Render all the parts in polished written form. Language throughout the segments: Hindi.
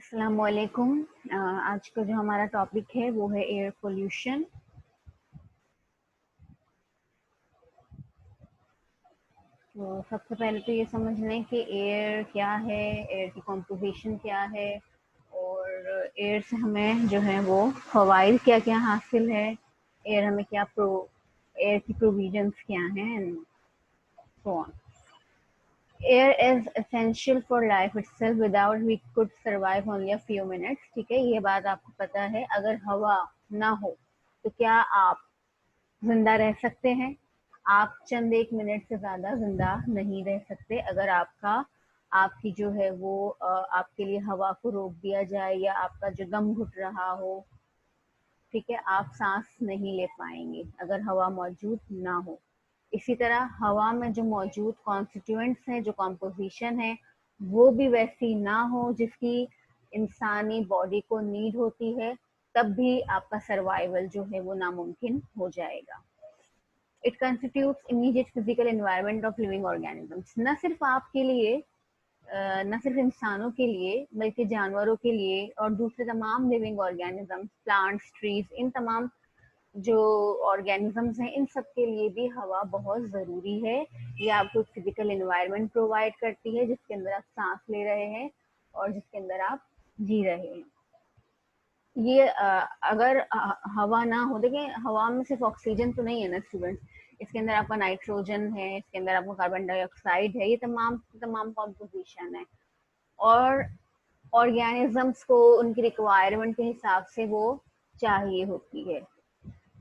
अस्सलामुअलैकुम। आज का जो हमारा टॉपिक है वो है एयर पोल्यूशन। तो सबसे पहले तो ये समझ लें कि एयर क्या है, एयर की कॉम्पोजिशन क्या है और एयर से हमें जो है वो फ़वाइद क्या क्या हासिल है, एयर हमें एयर की प्रोविजंस क्या हैं and so on. Air is essential for life itself, without we could survive only a few minutes. ठीक है, ये बात आपको पता है। अगर हवा ना हो तो क्या आप जिंदा रह सकते हैं? आप चंद एक मिनट से ज्यादा जिंदा नहीं रह सकते। अगर आपकी जो है वो आपके लिए हवा को रोक दिया जाए या आपका जो दम घुट रहा हो, ठीक है, आप सांस नहीं ले पाएंगे अगर हवा मौजूद ना हो। इसी तरह हवा में जो मौजूद कॉन्स्टिट्यूएंट्स हैं, जो कॉम्पोजिशन है, वो भी वैसी ना हो जिसकी इंसानी बॉडी को नीड होती है, तब भी आपका सर्वाइवल जो है वो नामुमकिन हो जाएगा। It constitutes immediate physical environment of living organisms. न सिर्फ आपके लिए, न सिर्फ इंसानों के लिए, बल्कि जानवरों के लिए और दूसरे तमाम लिविंग ऑर्गेनिजम्स, प्लांट्स, ट्रीज, इन तमाम जो ऑर्गेनिजम्स हैं, इन सब के लिए भी हवा बहुत ज़रूरी है। ये आपको फिजिकल एनवायरनमेंट प्रोवाइड करती है जिसके अंदर आप सांस ले रहे हैं और जिसके अंदर आप जी रहे हैं। ये अगर हवा ना हो, देखिए हवा में सिर्फ ऑक्सीजन तो नहीं है ना स्टूडेंट्स, इसके अंदर आपका नाइट्रोजन है, इसके अंदर आपका कार्बन डाइऑक्साइड है, ये तमाम तमाम कॉम्पोजिशन है। और ऑर्गेनिजम्स को उनकी रिक्वायरमेंट के हिसाब से वो चाहिए होती है।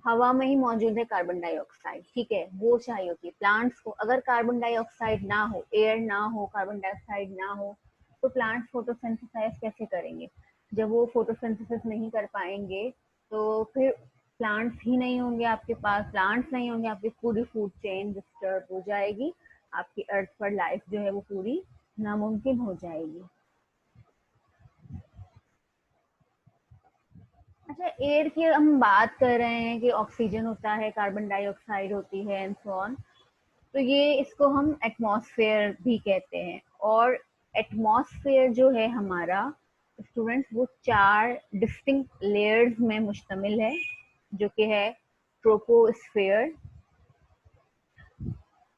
हवा में ही मौजूद है कार्बन डाइऑक्साइड, ठीक है, वो चाहिए होती है प्लांट्स को। अगर कार्बन डाइऑक्साइड ना हो, एयर ना हो, कार्बन डाइऑक्साइड ना हो, तो प्लांट्स फोटोसिंथेसाइज कैसे करेंगे? जब वो फोटोसिंथेसिस नहीं कर पाएंगे तो फिर प्लांट्स ही नहीं होंगे आपके पास। प्लांट्स नहीं होंगे, आपकी पूरी फूड चेन डिस्टर्ब हो जाएगी, आपकी अर्थ पर लाइफ जो है वो पूरी नामुमकिन हो जाएगी। अच्छा, एयर की हम बात कर रहे हैं कि ऑक्सीजन होता है, कार्बन डाइऑक्साइड होती है एंड सो ऑन। तो ये इसको हम एटमॉस्फेयर भी कहते हैं। और एटमॉस्फेयर जो है हमारा स्टूडेंट्स, वो 4 डिस्टिंक्ट लेयर्स में मुश्तमिल है, जो कि है troposphere,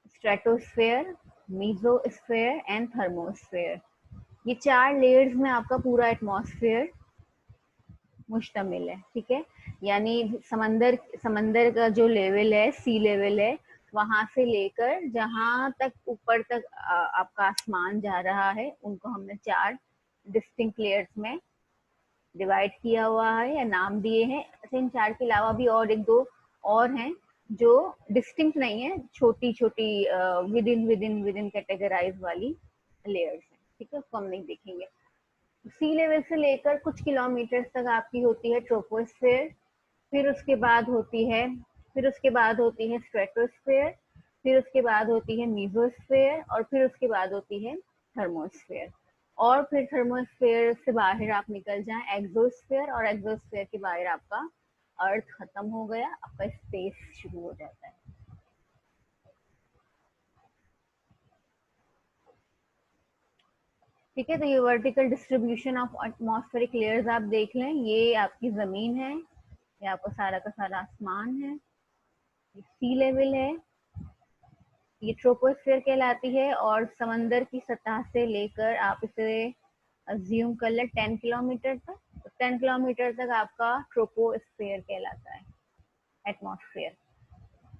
stratosphere, mesosphere and thermosphere. ये 4 लेयर्स में आपका पूरा एटमॉस्फेयर मुश्तमिल है, ठीक है। यानी समंदर समंदर का जो लेवल है, सी लेवल है, वहां से लेकर जहां तक ऊपर तक आपका आसमान जा रहा है, उनको हमने 4 डिस्टिंक्ट लेयर्स में डिवाइड किया हुआ है या नाम दिए हैं। अच्छा, इन 4 के अलावा भी और एक दो और हैं जो डिस्टिंक्ट नहीं है, छोटी छोटी विद इन कैटेगराइज वाली लेयर्स हैं, ठीक है, उसको हम नहीं देखेंगे। सी लेवल से लेकर कुछ किलोमीटर तक आपकी होती है ट्रोपोस्फेयर, फिर उसके बाद होती है स्ट्रेटोस्फेयर, फिर उसके बाद होती है मीजोस्फेयर और फिर उसके बाद होती है थर्मोस्फेयर। और फिर थर्मोस्फेयर से बाहर आप निकल जाएं एक्सोस्फेयर, और एक्सोस्फेयर के बाहर आपका अर्थ खत्म हो गया, आपका स्पेस शुरू हो जाता है। ठीक है, तो ये vertical distribution of atmospheric layers आप देख लें। ये आपकी जमीन है, ये आपका सारा का सारा आसमान है, ये सी लेवल है, ये ट्रोपोस्फेयर कहलाती है। और समंदर की सतह से लेकर आप इसे अज्यूम कर लें 10 किलोमीटर तक, तो 10 किलोमीटर तक आपका ट्रोपोस्फेयर कहलाता है, एटमॉस्फेयर।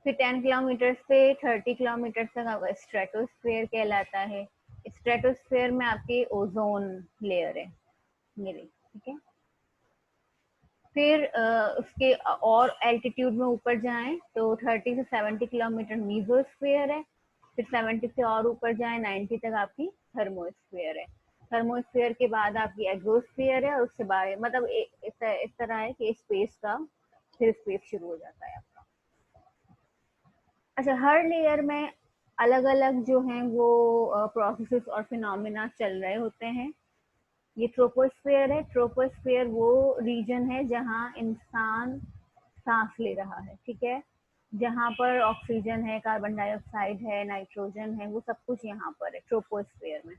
फिर 10 किलोमीटर से 30 किलोमीटर तक आपका स्ट्रेटोस्फेयर कहलाता है। स्ट्रेटोस्फेयर में आपकी ओजोन लेयर है मेरी, ठीक है। फिर उसके और एल्टीट्यूड में ऊपर जाएं तो 30 से 70 किलोमीटर मीजोस्फेयर है। फिर 70 से और ऊपर जाएं 90 तक आपकी थर्मोस्फेयर है। थर्मोस्फेयर के बाद आपकी एग्जोस्फेयर है, और उससे बाहर मतलब इस तरह है कि स्पेस का फिर स्पेस शुरू हो जाता है आपका। अच्छा, हर लेयर में अलग अलग जो हैं वो प्रोसेसेस और फिनोमिना चल रहे होते हैं। ये ट्रोपोस्फेयर है। ट्रोपोस्फेयर वो रीजन है जहाँ इंसान सांस ले रहा है, ठीक है, जहाँ पर ऑक्सीजन है, कार्बन डाइऑक्साइड है, नाइट्रोजन है, वो सब कुछ यहाँ पर है ट्रोपोस्फेयर में।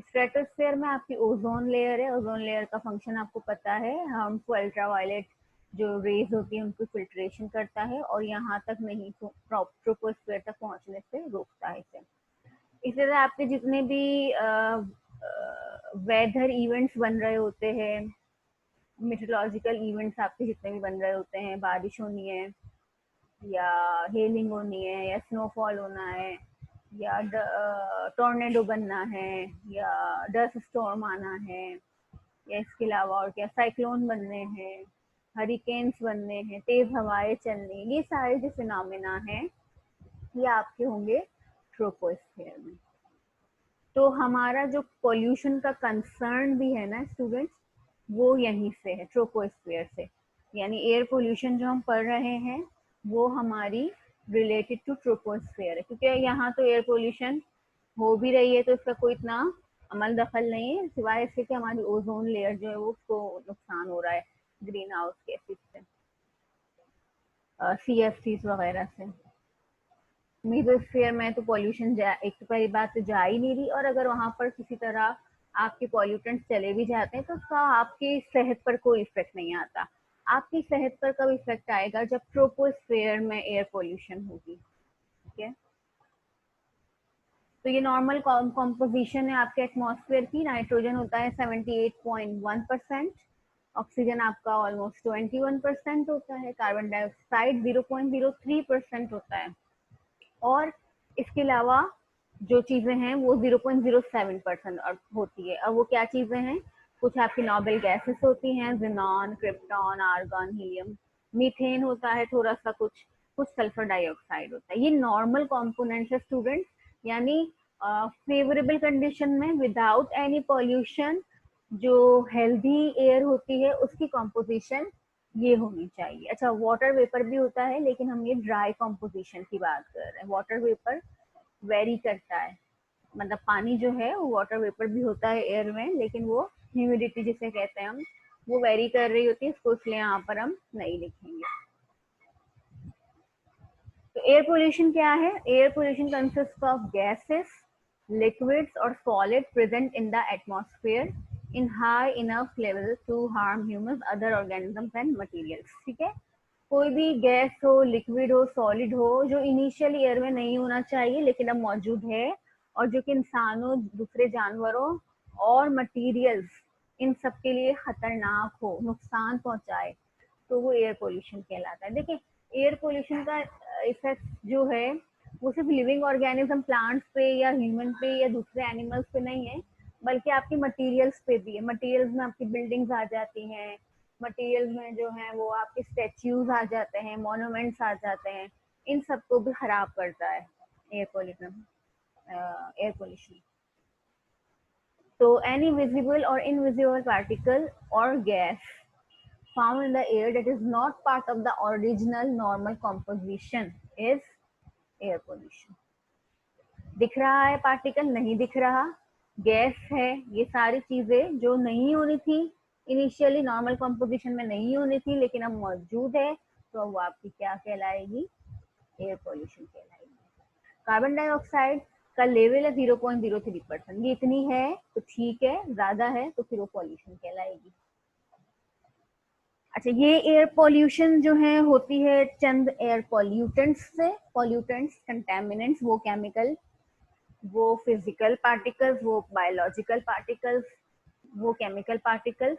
स्ट्रेटोस्फेयर में आपकी ओजोन लेयर है, ओजोन लेयर का फंक्शन आपको पता है, हार्मफुल अल्ट्रावायलेट जो रेज होती है उनको फिल्ट्रेशन करता है और यहाँ तक नहीं तो ट्रोपोस्फेयर तक पहुंचने से रोकता है इसे। इसी तरह आपके जितने भी वेदर इवेंट्स बन रहे होते हैं, मेट्रोलॉजिकल इवेंट्स आपके जितने भी बन रहे होते हैं, बारिश होनी है या हेलिंग होनी है या स्नोफॉल होना है या टोर्नेडो बनना है या डस्ट स्टॉर्म आना है या इसके अलावा और क्या, साइक्लोन बनने हैं, हरिकेन्स बनने हैं, तेज हवाएं चलनी, ये सारे जो फिनोमेना हैं ये आपके होंगे ट्रोपोस्फेयर में। तो हमारा जो पोल्यूशन का कंसर्न भी है ना स्टूडेंट्स, वो यहीं से है, ट्रोपोस्फेयर से। यानी एयर पोल्यूशन जो हम पढ़ रहे हैं वो हमारी रिलेटेड टू ट्रोपोस्फेयर है, क्योंकि यहाँ तो एयर पोल्यूशन हो भी रही है तो इसका कोई इतना अमल दखल नहीं है, सिवाय इसके कि हमारी ओजोन लेयर जो है वो उसको नुकसान हो रहा है ग्रीन हाउस गैसेस से, CFCs वगैरह से। मेसोस्फीयर में तो पॉल्यूशन एक तो पहली बात तो जा ही नहीं रही, और अगर वहां पर किसी तरह आपके पॉल्यूटेंट्स चले भी जाते हैं तो उसका आपकी सेहत पर कोई इफेक्ट नहीं आता। आपकी सेहत पर कब इफेक्ट आएगा, जब ट्रोपोस्फेयर में एयर पॉल्यूशन होगी। ठीक है, तो ये नॉर्मल कॉम्पोजिशन है आपके एटमॉस्फेयर की। नाइट्रोजन होता है 78.1%, ऑक्सीजन आपका ऑलमोस्ट 21% होता है, कार्बन डाइऑक्साइड 0.03% होता है, और इसके अलावा जो चीजें हैं वो 0.07% होती है। अब वो क्या चीजें हैं, कुछ आपकी नोबल गैसेस होती हैं, xenon, krypton, argon, helium, methane होता है थोड़ा सा, कुछ कुछ सल्फर डाइऑक्साइड होता है। ये नॉर्मल कॉम्पोनेंट्स है स्टूडेंट, यानी फेवरेबल कंडीशन में विदाउट एनी पॉल्यूशन जो हेल्दी एयर होती है उसकी कॉम्पोजिशन ये होनी चाहिए। अच्छा, वाटर वेपर भी होता है, लेकिन हम ये ड्राई कॉम्पोजिशन की बात कर रहे हैं। वाटर वेपर वेरी करता है, मतलब पानी जो है वो वाटर वेपर भी होता है एयर में, लेकिन वो ह्यूमिडिटी जिसे कहते हैं हम, वो वेरी कर रही होती है, इसको इसलिए यहाँ पर हम नहीं लिखेंगे। तो एयर पोल्यूशन क्या है? Air pollution consist of gases, liquids or solid present in the atmosphere in high enough level to harm humans, other organisms and materials। ठीक है, कोई भी गैस हो, लिक्विड हो, सॉलिड हो, जो इनिशियली एयर में नहीं होना चाहिए लेकिन अब मौजूद है, और जो कि इंसानों, दूसरे जानवरों और मटेरियल्स इन सब के लिए खतरनाक हो, नुकसान पहुंचाए, तो वो एयर पोल्यूशन कहलाता है। देखिए, एयर पोल्यूशन का इफेक्ट जो है वो सिर्फ लिविंग ऑर्गेनिज्म, प्लांट्स पे या ह्यूमन पे या दूसरे एनिमल्स पे नहीं है, बल्कि आपकी मटेरियल्स पे भी है। मटेरियल्स में आपकी बिल्डिंग्स आ जाती हैं, मटेरियल्स में जो है वो आपके स्टेच्यूज आ जाते हैं, मोन्यूमेंट्स आ जाते हैं, इन सबको भी खराब करता है एयर पोल्यूशन। एयर पोल्यूशन तो एनी विजिबल और इनविजिबल पार्टिकल और gas found in the air that is not part of the original normal composition is air pollution। दिख रहा है पार्टिकल, नहीं दिख रहा, गैस है, ये सारी चीजें जो नहीं होनी थी, इनिशियली नॉर्मल कंपोजिशन में नहीं होनी थी लेकिन अब मौजूद है, तो वो आपकी क्या कहलाएगी? एयर पोल्यूशन कहलाएगी। कार्बन डाइऑक्साइड का लेवल है 0.03%, ये इतनी है तो ठीक है, ज्यादा है तो फिर वो पॉल्यूशन कहलाएगी। अच्छा, ये एयर पॉल्यूशन जो है होती है चंद एयर पॉल्यूटेंट्स से। पॉल्यूटेंट्स, कंटेमिनेंट्स, वो केमिकल, वो फिजिकल पार्टिकल्स, वो बायोलॉजिकल पार्टिकल्स, वो केमिकल पार्टिकल्स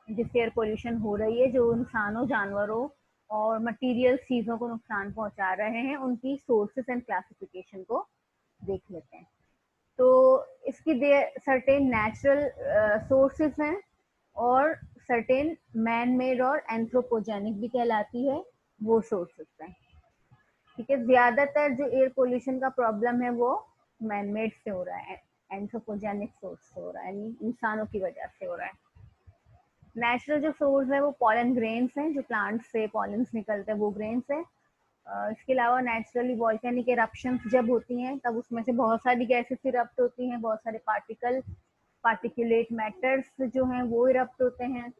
जिससे एयर पोल्यूशन हो रही है, जो इंसानों, जानवरों और मटेरियल चीजों को नुकसान पहुंचा रहे हैं, उनकी सोर्सेस एंड क्लासिफिकेशन को देख लेते हैं। तो इसकी सर्टेन नेचुरल सोर्सेस हैं और सर्टेन मैन मेड और एंथ्रोपोजेनिक भी कहलाती है, वो सोर्सेस हैं। ठीक है, ज्यादातर जो एयर पोल्यूशन का प्रॉब्लम है वो मैन मेड से हो रहा है, एंथ्रोपोजेनिक सोर्स से हो रहा है, यानी इंसानों की वजह से हो रहा है। नेचुरल जो सोर्स है वो पॉलन ग्रेन्स हैं, जो प्लांट से पॉलन निकलते हैं वो ग्रेन्स है। इसके अलावा नेचुरली वॉल्केनिक इरप्शंस जब होती हैं तब उसमें से बहुत सारी गैसेस इरप्ट होती हैं, बहुत सारे पार्टिकुलेट मैटर्स जो हैं वो इरप्ट होते हैं।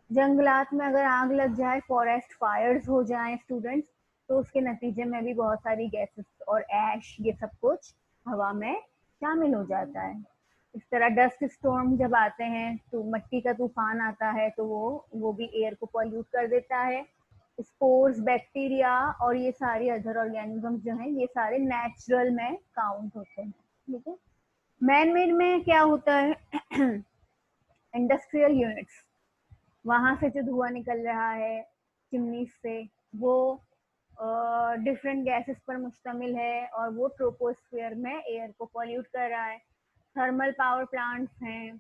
जंगलात में अगर आग लग जाए, फॉरेस्ट फायर्स हो जाए स्टूडेंट्स, तो उसके नतीजे में भी बहुत सारी गैसेस और ऐश, ये सब कुछ हवा में शामिल हो जाता है। इस तरह डस्ट स्टॉर्म जब आते हैं तो मिट्टी का तूफान आता है तो वो भी एयर को पॉल्यूट कर देता है। स्पोर्स, बैक्टीरिया और ये सारे अदर ऑर्गेनिज्म जो हैं ये सारे नेचुरल में काउंट होते हैं। ठीक है। मैन मेड में क्या होता है? इंडस्ट्रियल यूनिट्स, वहां से जो धुआं निकल रहा है चिमनी से, वो डिफरेंट गैसेस पर मुश्तमिल है और वो ट्रोपोस्फियर में एयर को पॉल्यूट कर रहा है। थर्मल पावर प्लांट्स हैं,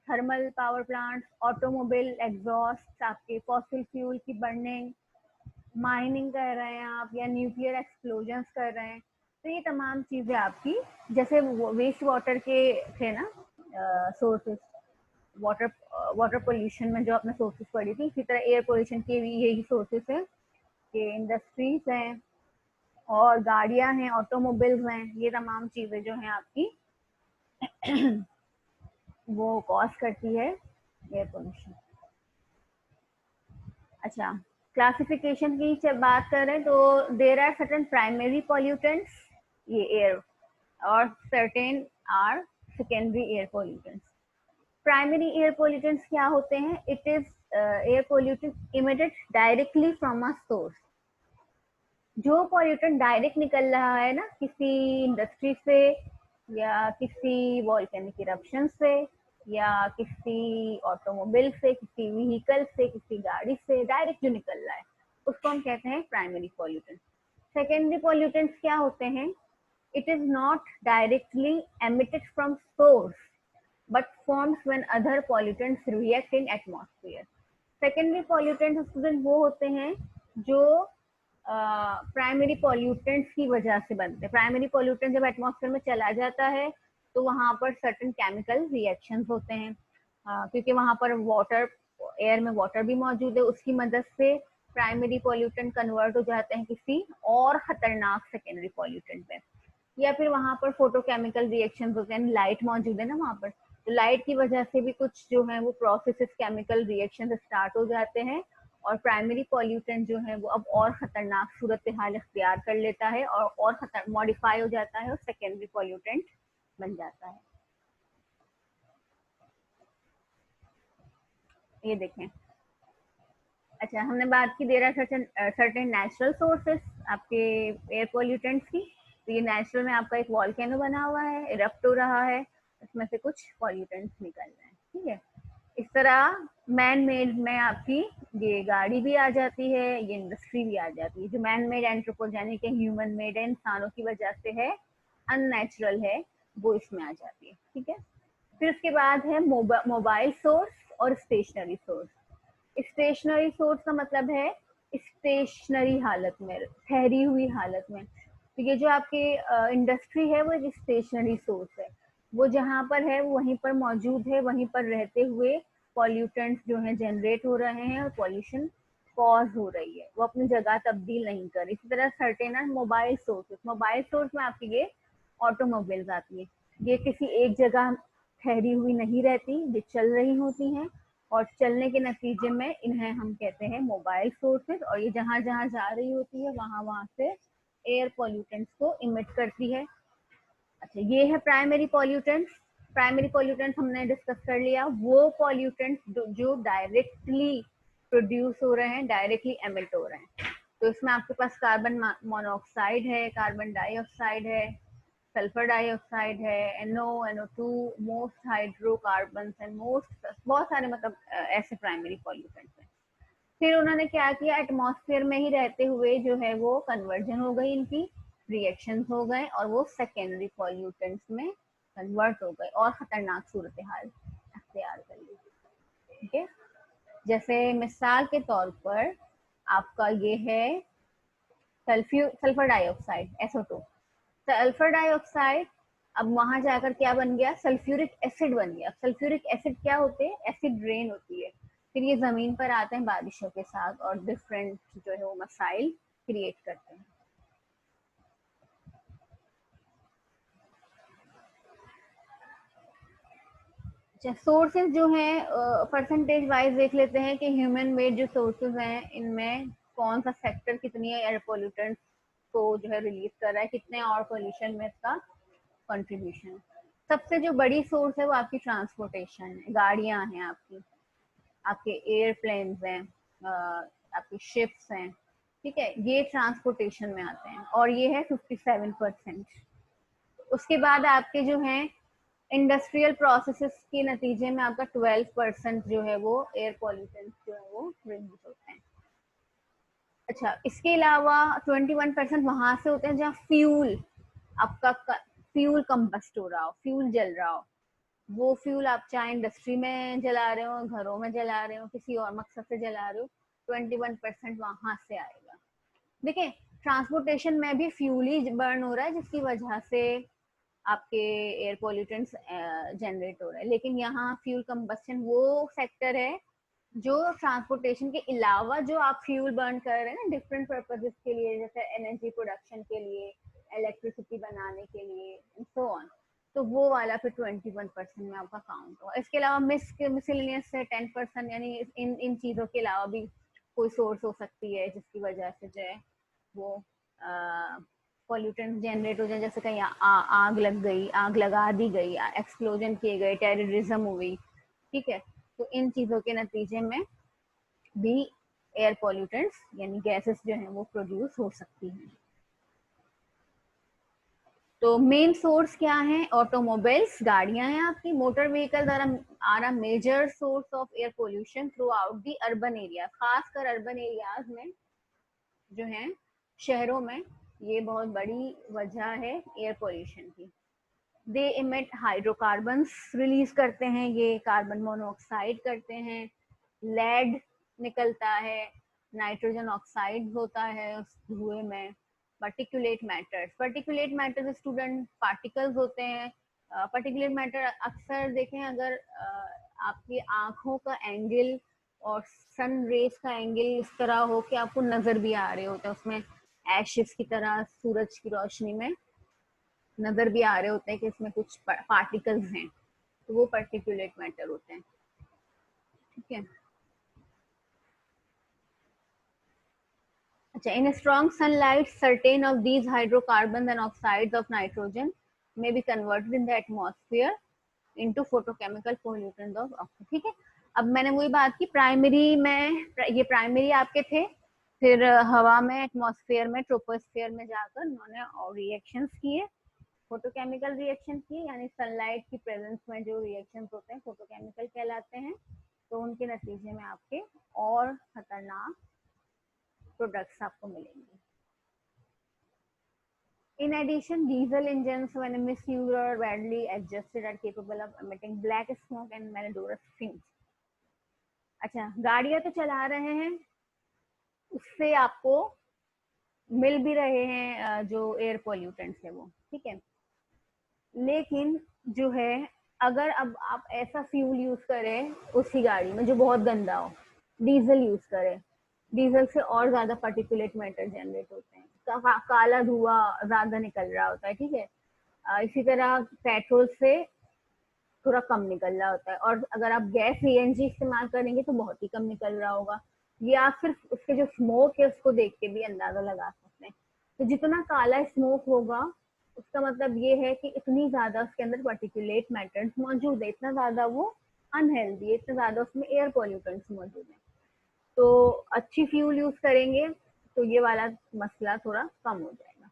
thermal power plants, automobile exhaust, आपके फॉसिल फ्यूल की बर्निंग, माइनिंग कर रहे हैं आप या न्यूक्लियर एक्सप्लोजन्स कर रहे हैं, तो ये तमाम चीज़ें आपकी, जैसे वेस्ट वाटर के थे ना सोर्सेस, वाटर वाटर पोल्यूशन में जो आपने सोर्सेस पढ़ी थी, इसी तरह एयर पोल्यूशन के भी यही सोर्सेस है कि इंडस्ट्रीज हैं और गाड़ियां हैं, ऑटोमोबाइल्स हैं, ये तमाम चीज़ें जो हैं आपकी वो कॉज करती है एयर पोल्यूशन। अच्छा, क्लासिफिकेशन की जब बात करें तो there are certain primary pollutants, ये एयर, और certain are secondary air pollutants. Primary air pollutants क्या होते हैं? It is air pollutant emitted directly from a source. जो पॉल्यूटेंट डायरेक्ट निकल रहा है ना किसी इंडस्ट्री से या किसी वॉल्केनिक इरप्शन से या किसी ऑटोमोबाइल से, किसी व्हीकल से, किसी गाड़ी से डायरेक्ट जो निकल रहा है उसको हम कहते हैं प्राइमरी पॉल्यूटेंट। सेकेंडरी पॉल्यूटेंट्स क्या होते हैं? It is not directly emitted from source but forms when other pollutants react in atmosphere. Secondary pollutants student वो होते हैं जो प्राइमरी पॉल्यूटेंट्स की वजह से बनते हैं। प्राइमरी पॉल्यूटेंट जब एटमॉस्फेयर में चला जाता है तो वहां पर सर्टेन केमिकल रिएक्शंस होते हैं, क्योंकि वहां पर वाटर, एयर में वाटर भी मौजूद है, उसकी मदद से प्राइमरी पॉल्यूटेंट कन्वर्ट हो जाते हैं किसी और खतरनाक सेकेंडरी पॉल्यूटेंट में। या फिर वहां पर फोटोकेमिकल रिएक्शन होते हैं, लाइट मौजूद है ना वहां पर, तो लाइट की वजह से भी कुछ जो है वो प्रोसेसेस, केमिकल रिएक्शन स्टार्ट हो जाते हैं और प्राइमरी पॉल्यूटेंट जो है वो अब और खतरनाक सूरत हाल इख्तियार कर लेता है और खतर मॉडिफाई हो जाता है और सेकेंडरी पॉल्यूटेंट बन जाता है। ये देखें। अच्छा, हमने बात की there are certain natural sources आपके एयर पॉल्यूटेंट्स की। तो ये नेचुरल में आपका एक वॉल्केनो बना हुआ है, इरप्ट हो रहा है, उसमें से कुछ पॉल्यूटेंट्स निकल रहे हैं। ठीक है। इस तरह मैन मेड में आपकी ये गाड़ी भी आ जाती है, ये इंडस्ट्री भी आ जाती है। जो मैन मेड एंथ्रोपोजेनिक है, ह्यूमन मेड है, इंसानों की वजह से है, अननेचुरल है, वो इसमें आ जाती है। ठीक है। फिर उसके बाद है मोबाइल सोर्स और स्टेशनरी सोर्स। स्टेशनरी सोर्स का मतलब है स्टेशनरी हालत में, ठहरी हुई हालत में। तो ये जो आपके इंडस्ट्री है वो एक स्टेशनरी सोर्स है, वो जहाँ पर है वो वहीं पर मौजूद है, वहीं पर रहते हुए पॉल्यूटेंट्स जो हैं जनरेट हो रहे हैं और पॉल्यूशन कॉज हो रही है, वो अपनी जगह तब्दील नहीं कर रही। इसी तरह certain mobile sources, mobile source में आपकी ये ऑटोमोबाइल्स आती है, ये किसी एक जगह ठहरी हुई नहीं रहती, ये चल रही होती हैं और चलने के नतीजे में इन्हें हम कहते हैं मोबाइल सोर्सेज, और ये जहां जहां जा रही होती है वहां वहां से एयर पॉल्यूटेंट्स को इमिट करती है। अच्छा, ये है प्राइमरी पॉल्यूटेंट्स। प्राइमरी पॉल्यूटेंट्स हमने डिस्कस कर लिया, वो पॉल्यूटेंट्स जो डायरेक्टली प्रोड्यूस हो रहे हैं, डायरेक्टली एमिट हो रहे हैं। तो इसमें आपके पास कार्बन मोनोऑक्साइड है, कार्बन डाइऑक्साइड है, सल्फर डाइऑक्साइड है, NO, NO2, most hydrocarbon and most, बहुत सारे मतलब ऐसे प्राइमरी पॉल्यूटेंट्स हैं। फिर उन्होंने क्या किया, एटमॉस्फेयर में ही रहते हुए जो है वो कन्वर्जन हो गई, इनकी रिएक्शंस हो गए और वो सेकेंडरी पॉल्यूटेंट्स में कन्वर्ट हो गए और खतरनाक सूरत हाल अख्तियार कर ली। ठीक है। जैसे मिसाल के तौर पर आपका ये है sulphur dioxide, SO2। Sulphur dioxide अब वहां जाकर क्या बन गया, सल्फ्यूरिक एसिड बन गया। सल्फ्यूरिक एसिड क्या होते हैं? एसिड रेन होती है, फिर ये जमीन पर आते हैं बारिशों के साथ और डिफरेंट जो है वो मसाइल क्रिएट करते हैं। अच्छा, सोर्सेज जो हैं परसेंटेज वाइज देख लेते हैं कि ह्यूमन मेड जो सोर्सेज हैं इनमें कौन सा सेक्टर कितनी एयर पोल्यूटेंट्स को जो है रिलीज कर रहा है, कितने और पोल्यूशन में इसका कंट्रीब्यूशन है। सबसे जो बड़ी सोर्स है वो आपकी ट्रांसपोर्टेशन है, गाड़ियां हैं आपकी, आपके एयरप्लेन्स हैं, आपकी शिप्स हैं, ठीक है, ये ट्रांसपोर्टेशन में आते हैं और ये है 57%। उसके बाद आपके जो हैं इंडस्ट्रियल प्रोसेसेस के नतीजे में आपका 12% जो है वो एयर पॉल्यूटेंट जो है वो रिलीज होते हैं। अच्छा, इसके अलावा 21% वहां से होते हैं जहाँ फ्यूल आपका फ्यूल कंबस्ट हो रहा हो, फ्यूल जल रहा हो। वो फ्यूल आप चाहे इंडस्ट्री में जला रहे हो, घरों में जला रहे हो, किसी और मकसद से जला रहे हो, 21% वहां से आएगा। देखिए, ट्रांसपोर्टेशन में भी फ्यूल ही बर्न हो रहा है जिसकी वजह से आपके एयर पॉल्यूटेंट्स जनरेट हो रहे हैं, लेकिन यहाँ फ्यूल कंबस्टन वो सेक्टर है जो ट्रांसपोर्टेशन के अलावा जो आप फ्यूल बर्न कर रहे हैं ना डिफरेंट पर्पजेस के लिए, जैसे एनर्जी प्रोडक्शन के लिए, इलेक्ट्रिसिटी बनाने के लिए, सो ऑन, तो वो वाला फिर 21% में आपका काउंट होगा। इसके अलावा मिसलिनियस से 10%, यानी इन इन चीजों के अलावा भी कोई सोर्स हो सकती है जिसकी वजह से जो है वो पॉल्यूटेंट जनरेट हो जाए, जैसे कहीं आग लग गई, आग लगा दी गई, एक्सप्लोजन किए गए, टेररिज्म हो गई, ठीक है, तो इन चीजों के नतीजे में भी एयर पॉल्यूटेंट्स यानी गैसेस जो है वो प्रोड्यूस हो सकती हैं। तो मेन सोर्स क्या है? ऑटोमोबाइल्स, गाड़ियां हैं आपकी, मोटर व्हीकल द्वारा are a major source of air pollution throughout the urban area, खासकर अर्बन एरियाज में जो है, शहरों में, ये बहुत बड़ी वजह है एयर पोल्यूशन की। दे इमिट हाइड्रोकार्बन्स रिलीज करते हैं, ये कार्बन मोनोऑक्साइड करते हैं, लेड निकलता है, नाइट्रोजन ऑक्साइड होता है उस धुएं में, पर्टिकुलेट मैटर्स स्टूडेंट पार्टिकल्स होते हैं। पर्टिकुलेट मैटर अक्सर देखें, अगर आपकी आंखों का एंगल और सन रेस का एंगल इस तरह हो कि आपको नजर भी आ रहे होते हैं, उसमें एशेस की तरह सूरज की रोशनी में नजर भी आ रहे होते हैं कि इसमें कुछ पार्टिकल्स हैं, तो वो पर्टिकुलेट मैटर होते हैं, ठीक है। अच्छा, in strong sunlight, certain of these hydrocarbons and oxides of nitrogen may be converted in the atmosphere into photochemical pollutants of oxygen, ठीक है। अब मैंने वही बात की, प्राइमरी में, ये प्राइमरी आपके थे, फिर हवा में, एटमॉस्फेयर में, ट्रोपोस्फेयर में जाकर उन्होंने रिएक्शंस किए, फोटोकेमिकल रिएक्शन की, यानी सनलाइट की प्रेजेंस में जो रिएक्शंस होते हैं फोटोकेमिकल कहलाते हैं, तो उनके नतीजे में आपके और खतरनाक प्रोडक्ट्स आपको मिलेंगे। In addition, diesel engines, when misused or badly adjusted, are capable of emitting black smoke and malodorous fumes. अच्छा, गाड़ियां तो चला रहे हैं, उससे आपको मिल भी रहे हैं जो एयर पॉल्यूटेंट्स है वो, ठीक है, लेकिन जो है अगर अब आप ऐसा फ्यूल यूज करें उसी गाड़ी में जो बहुत गंदा हो, डीजल यूज करें, डीजल से और ज्यादा पार्टिकुलेट मैटर जनरेट होते हैं, काला धुआं ज्यादा निकल रहा होता है, ठीक है। इसी तरह पेट्रोल से थोड़ा कम निकल रहा होता है, और अगर आप गैस सीएनजी इस्तेमाल करेंगे तो बहुत ही कम निकल रहा होगा। ये आप सिर्फ उसके जो स्मोक है उसको देख के भी अंदाजा लगा सकते हैं। तो जितना काला स्मोक होगा उसका मतलब ये है कि इतनी ज्यादा उसके अंदर पर्टिकुलेट मैटर्स मौजूद है, इतना ज्यादा वो अनहेल्दी है, इतना ज्यादा उसमें एयर पॉल्यूटेंट्स मौजूद है। तो अच्छी फ्यूल यूज करेंगे तो ये वाला मसला थोड़ा कम हो जाएगा।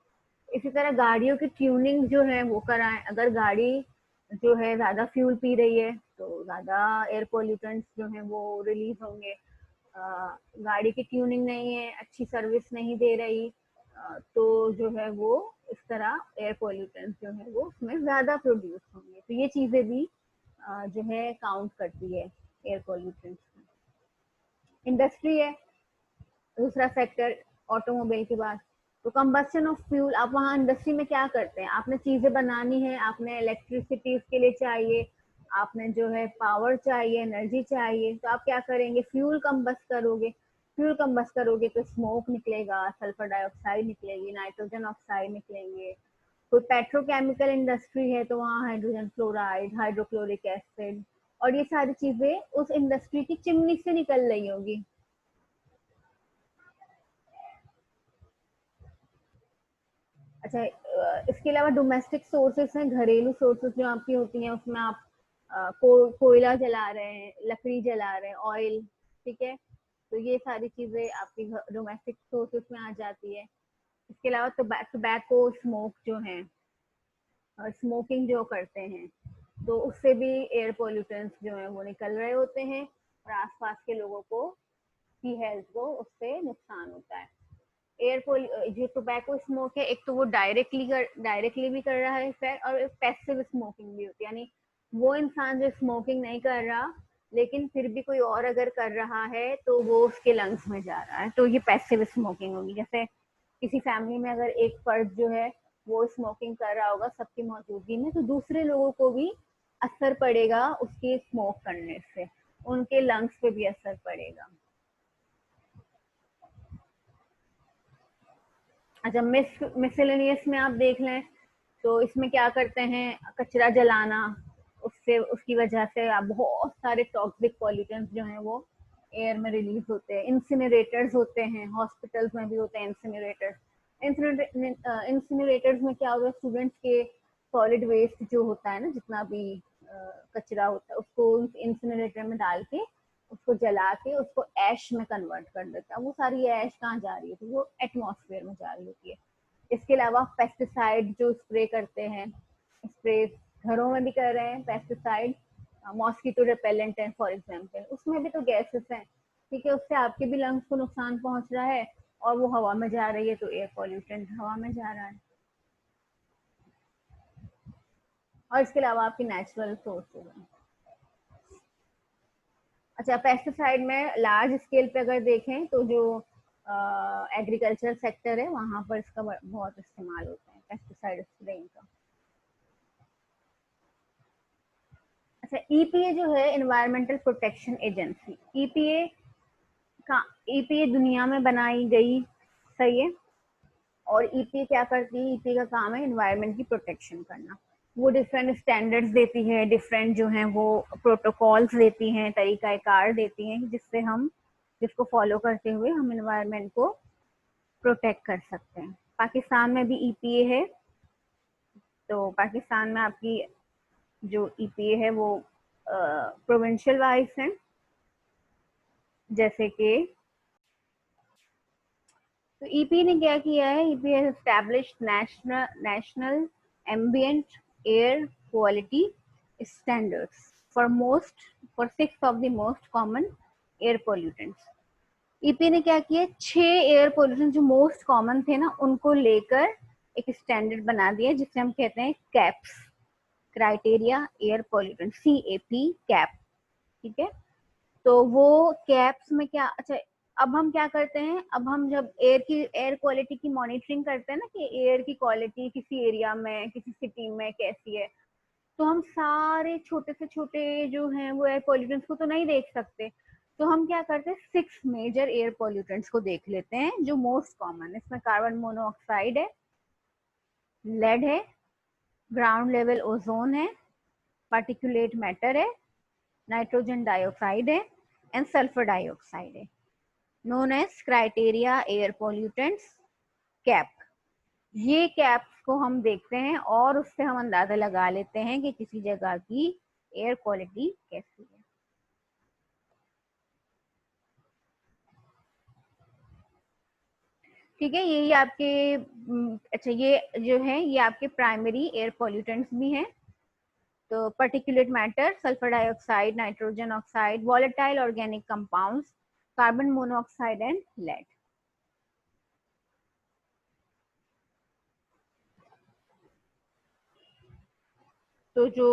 इसी तरह गाड़ियों की ट्यूनिंग जो है वो कराएं, अगर गाड़ी जो है ज्यादा फ्यूल पी रही है तो ज्यादा एयर पॉल्यूटेंट्स जो है वो रिलीज होंगे। गाड़ी की ट्यूनिंग नहीं है, अच्छी सर्विस नहीं दे रही, तो जो है वो इस तरह एयर पॉल्यूटेंट्स जो है वो उसमें ज्यादा प्रोड्यूस होंगे, तो ये चीजें भी जो है काउंट करती है एयर पॉल्यूटेंट्स। इंडस्ट्री है दूसरा सेक्टर, ऑटोमोबाइल के बाद, तो कंबस्शन ऑफ फ्यूल, आप वहाँ इंडस्ट्री में क्या करते हैं, आपने चीजें बनानी है, आपने इलेक्ट्रिसिटी उसके लिए चाहिए, आपने जो है पावर चाहिए, एनर्जी चाहिए, तो आप क्या करेंगे, फ्यूल कंबस्ट करोगे। फ्यूल कंबस्ट करोगे तो स्मोक निकलेगा, सल्फर डाइऑक्साइड निकलेगी, नाइट्रोजन ऑक्साइड निकलेंगे। कोई पेट्रोकेमिकल इंडस्ट्री है तो वहाँ हाइड्रोजन फ्लोराइड, हाइड्रोक्लोरिक एसिड, और ये सारी चीजें उस इंडस्ट्री की चिमनी से निकल रही होगी। अच्छा, अच्छा, इसके अलावा डोमेस्टिक सोर्सेस हैं, घरेलू सोर्सेस जो आपकी होती हैं, उसमें आप कोयला जला रहे हैं, लकड़ी जला रहे हैं, ऑयल, ठीक है, तो ये सारी चीजें आपकी डोमेस्टिक सोर्सेस में आ जाती है। इसके अलावा टोबैको स्मोक जो है, स्मोकिंग जो करते हैं, तो उससे भी एयर पोल्यूटेंट्स जो है वो निकल रहे होते हैं और आसपास के लोगों को की हेल्थ को उससे नुकसान होता है। जो टोबैको स्मोक है, एक तो वो डायरेक्टली भी कर रहा है इफेक्ट, और पैसिव स्मोकिंग भी होती है, यानी वो इंसान जो स्मोकिंग नहीं कर रहा लेकिन फिर भी कोई और अगर कर रहा है तो वो उसके लंग्स में जा रहा है, तो ये पैसिव स्मोकिंग होगी। जैसे किसी फैमिली में अगर एक फर्द जो है वो स्मोकिंग कर रहा होगा सबकी मौजूदगी में, तो दूसरे लोगों को भी असर पड़ेगा उसके स्मोक करने से, उनके लंग्स पे भी असर पड़ेगा। अच्छा, मिसलेनियस में आप देख लें तो इसमें क्या करते हैं, कचरा जलाना, उससे उसकी वजह से आप बहुत सारे टॉक्सिक पॉल्यूटेंट्स जो हैं वो एयर में रिलीज होते हैं। इंसिनरेटर्स होते हैं, हॉस्पिटल्स में भी होते हैं इंसिनरेटर्स। इंसिनरेटर्स में क्या होता है, स्टूडेंट्स के सॉलिड वेस्ट जो होता है ना, जितना भी कचरा होता है उसको इंसिनरेटर में डाल के उसको जला के उसको ऐश में कन्वर्ट कर देता है। वो सारी ऐश कहाँ जा रही है, तो वो एटमॉस्फेयर में जा रही होती है। इसके अलावा पेस्टिसाइड जो स्प्रे करते हैं, स्प्रे घरों में भी कर रहे हैं पेस्टिसाइड, मॉस्किटो रिपेलेंट है फॉर एग्जाम्पल, उसमें भी तो गैसेस हैं, ठीक है, उससे आपके भी लंग्स को नुकसान पहुंच रहा है और वो हवा में जा रही है, तो एयर पॉल्यूटेंट हवा में जा रहा है। और इसके अलावा आपकी नेचुरल सोर्सेज हैं। अच्छा, पेस्टिसाइड में लार्ज स्केल पे अगर देखें तो जो एग्रीकल्चर सेक्टर है वहां पर इसका बहुत इस्तेमाल होता है, पेस्टिसाइड स्प्रेइंग का। अच्छा, ईपीए जो है एनवायरमेंटल प्रोटेक्शन एजेंसी, ईपीए का ईपीए दुनिया में बनाई गई, सही है, और ईपीए क्या करती है, ईपीए का काम है एनवायरमेंट की प्रोटेक्शन करना। वो डिफरेंट स्टैंडर्ड्स देती है, डिफरेंट जो है वो प्रोटोकॉल्स देती हैं, तरीकाकार देती हैं, जिसको फॉलो करते हुए हम एनवायरमेंट को प्रोटेक्ट कर सकते हैं। पाकिस्तान में भी ईपीए है, तो पाकिस्तान में आपकी जो ईपीए है वो प्रोविंशियल वाइज है, जैसे कि तो ईपी ने क्या किया है, EP has established national ambient air quality standards for 6 of the most common air pollutants. EP ने क्या किया, 6 एयर पोल्यूशन जो मोस्ट कॉमन थे ना, उनको लेकर एक स्टैंडर्ड बना दिया जिसे हम कहते हैं caps, criteria air pollutant, CAP, cap, ठीक है। तो वो कैप्स में क्या, अच्छा, अब हम क्या करते हैं, अब हम जब एयर क्वालिटी की मॉनिटरिंग करते हैं ना, कि एयर की क्वालिटी किसी एरिया में किसी सिटी में कैसी है, तो हम सारे छोटे से छोटे जो हैं वो एयर पॉल्यूटेंट्स को तो नहीं देख सकते, तो हम क्या करते हैं 6 मेजर एयर पॉल्यूटेंट्स को देख लेते हैं जो मोस्ट कॉमन। इसमें कार्बन मोनोऑक्साइड है, लेड है, ग्राउंड लेवल ओजोन है, पार्टिकुलेट मैटर है, नाइट्रोजन डाइऑक्साइड है एंड सल्फर डाइऑक्साइड है, known age criteria air pollutants, cap. ये कैप्स को हम देखते हैं और उससे हम अंदाजा लगा लेते हैं कि किसी जगह की एयर क्वालिटी कैसी है। ठीक है, यही आपके अच्छा, ये जो है ये आपके प्राइमरी एयर पॉल्यूटेंट्स भी हैं। तो particulate matter, sulphur dioxide, nitrogen oxide, volatile organic compounds, carbon monoxide and lead. तो जो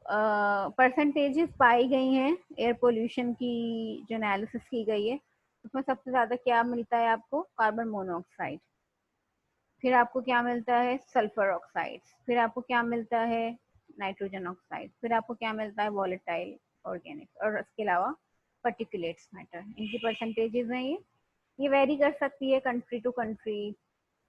परसेंटेजेस पाई गई हैं एयर पोल्यूशन की, जो एनालिसिस की गई है, उसमें सबसे ज्यादा क्या मिलता है आपको, कार्बन मोनोऑक्साइड, फिर आपको क्या मिलता है, सल्फर ऑक्साइड, फिर आपको क्या मिलता है, नाइट्रोजन ऑक्साइड, फिर आपको क्या मिलता है, वॉलेटाइल ऑर्गेनिक, और इसके अलावा पर्टिकुलेट्स मैटर। इनकी परसेंटेजेस हैं ये वेरी कर सकती है country to country,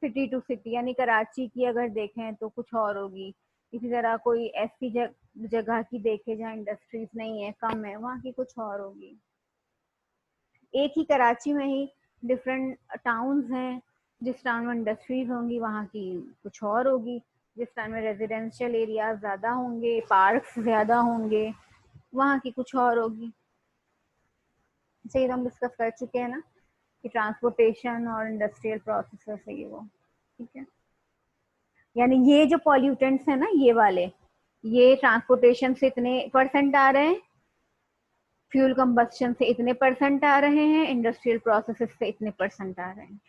city to city, यानी कराची की अगर देखें तो कुछ और होगी, इसी तरह कोई ऐसी जगह की देखे जहाँ इंडस्ट्रीज नहीं है, कम है, वहाँ की कुछ और होगी। एक ही कराची में ही डिफरेंट टाउन्स हैं, जिस टाउन में इंडस्ट्रीज होंगी वहाँ की कुछ और होगी, जिस टाउन में रेजिडेंशियल एरिया ज़्यादा होंगे, पार्क्स ज़्यादा होंगे, वहाँ की कुछ और होगी। सही, तो हम डिस्कस कर चुके हैं ना कि ट्रांसपोर्टेशन और इंडस्ट्रियल प्रोसेसेस है ये वो, ठीक है। यानी ये जो पॉल्यूटेंट्स है ना, ये वाले, ये ट्रांसपोर्टेशन से इतने परसेंट आ रहे हैं, फ्यूल कंबस्शन से इतने परसेंट आ रहे हैं, इंडस्ट्रियल प्रोसेसेस से इतने परसेंट आ रहे हैं।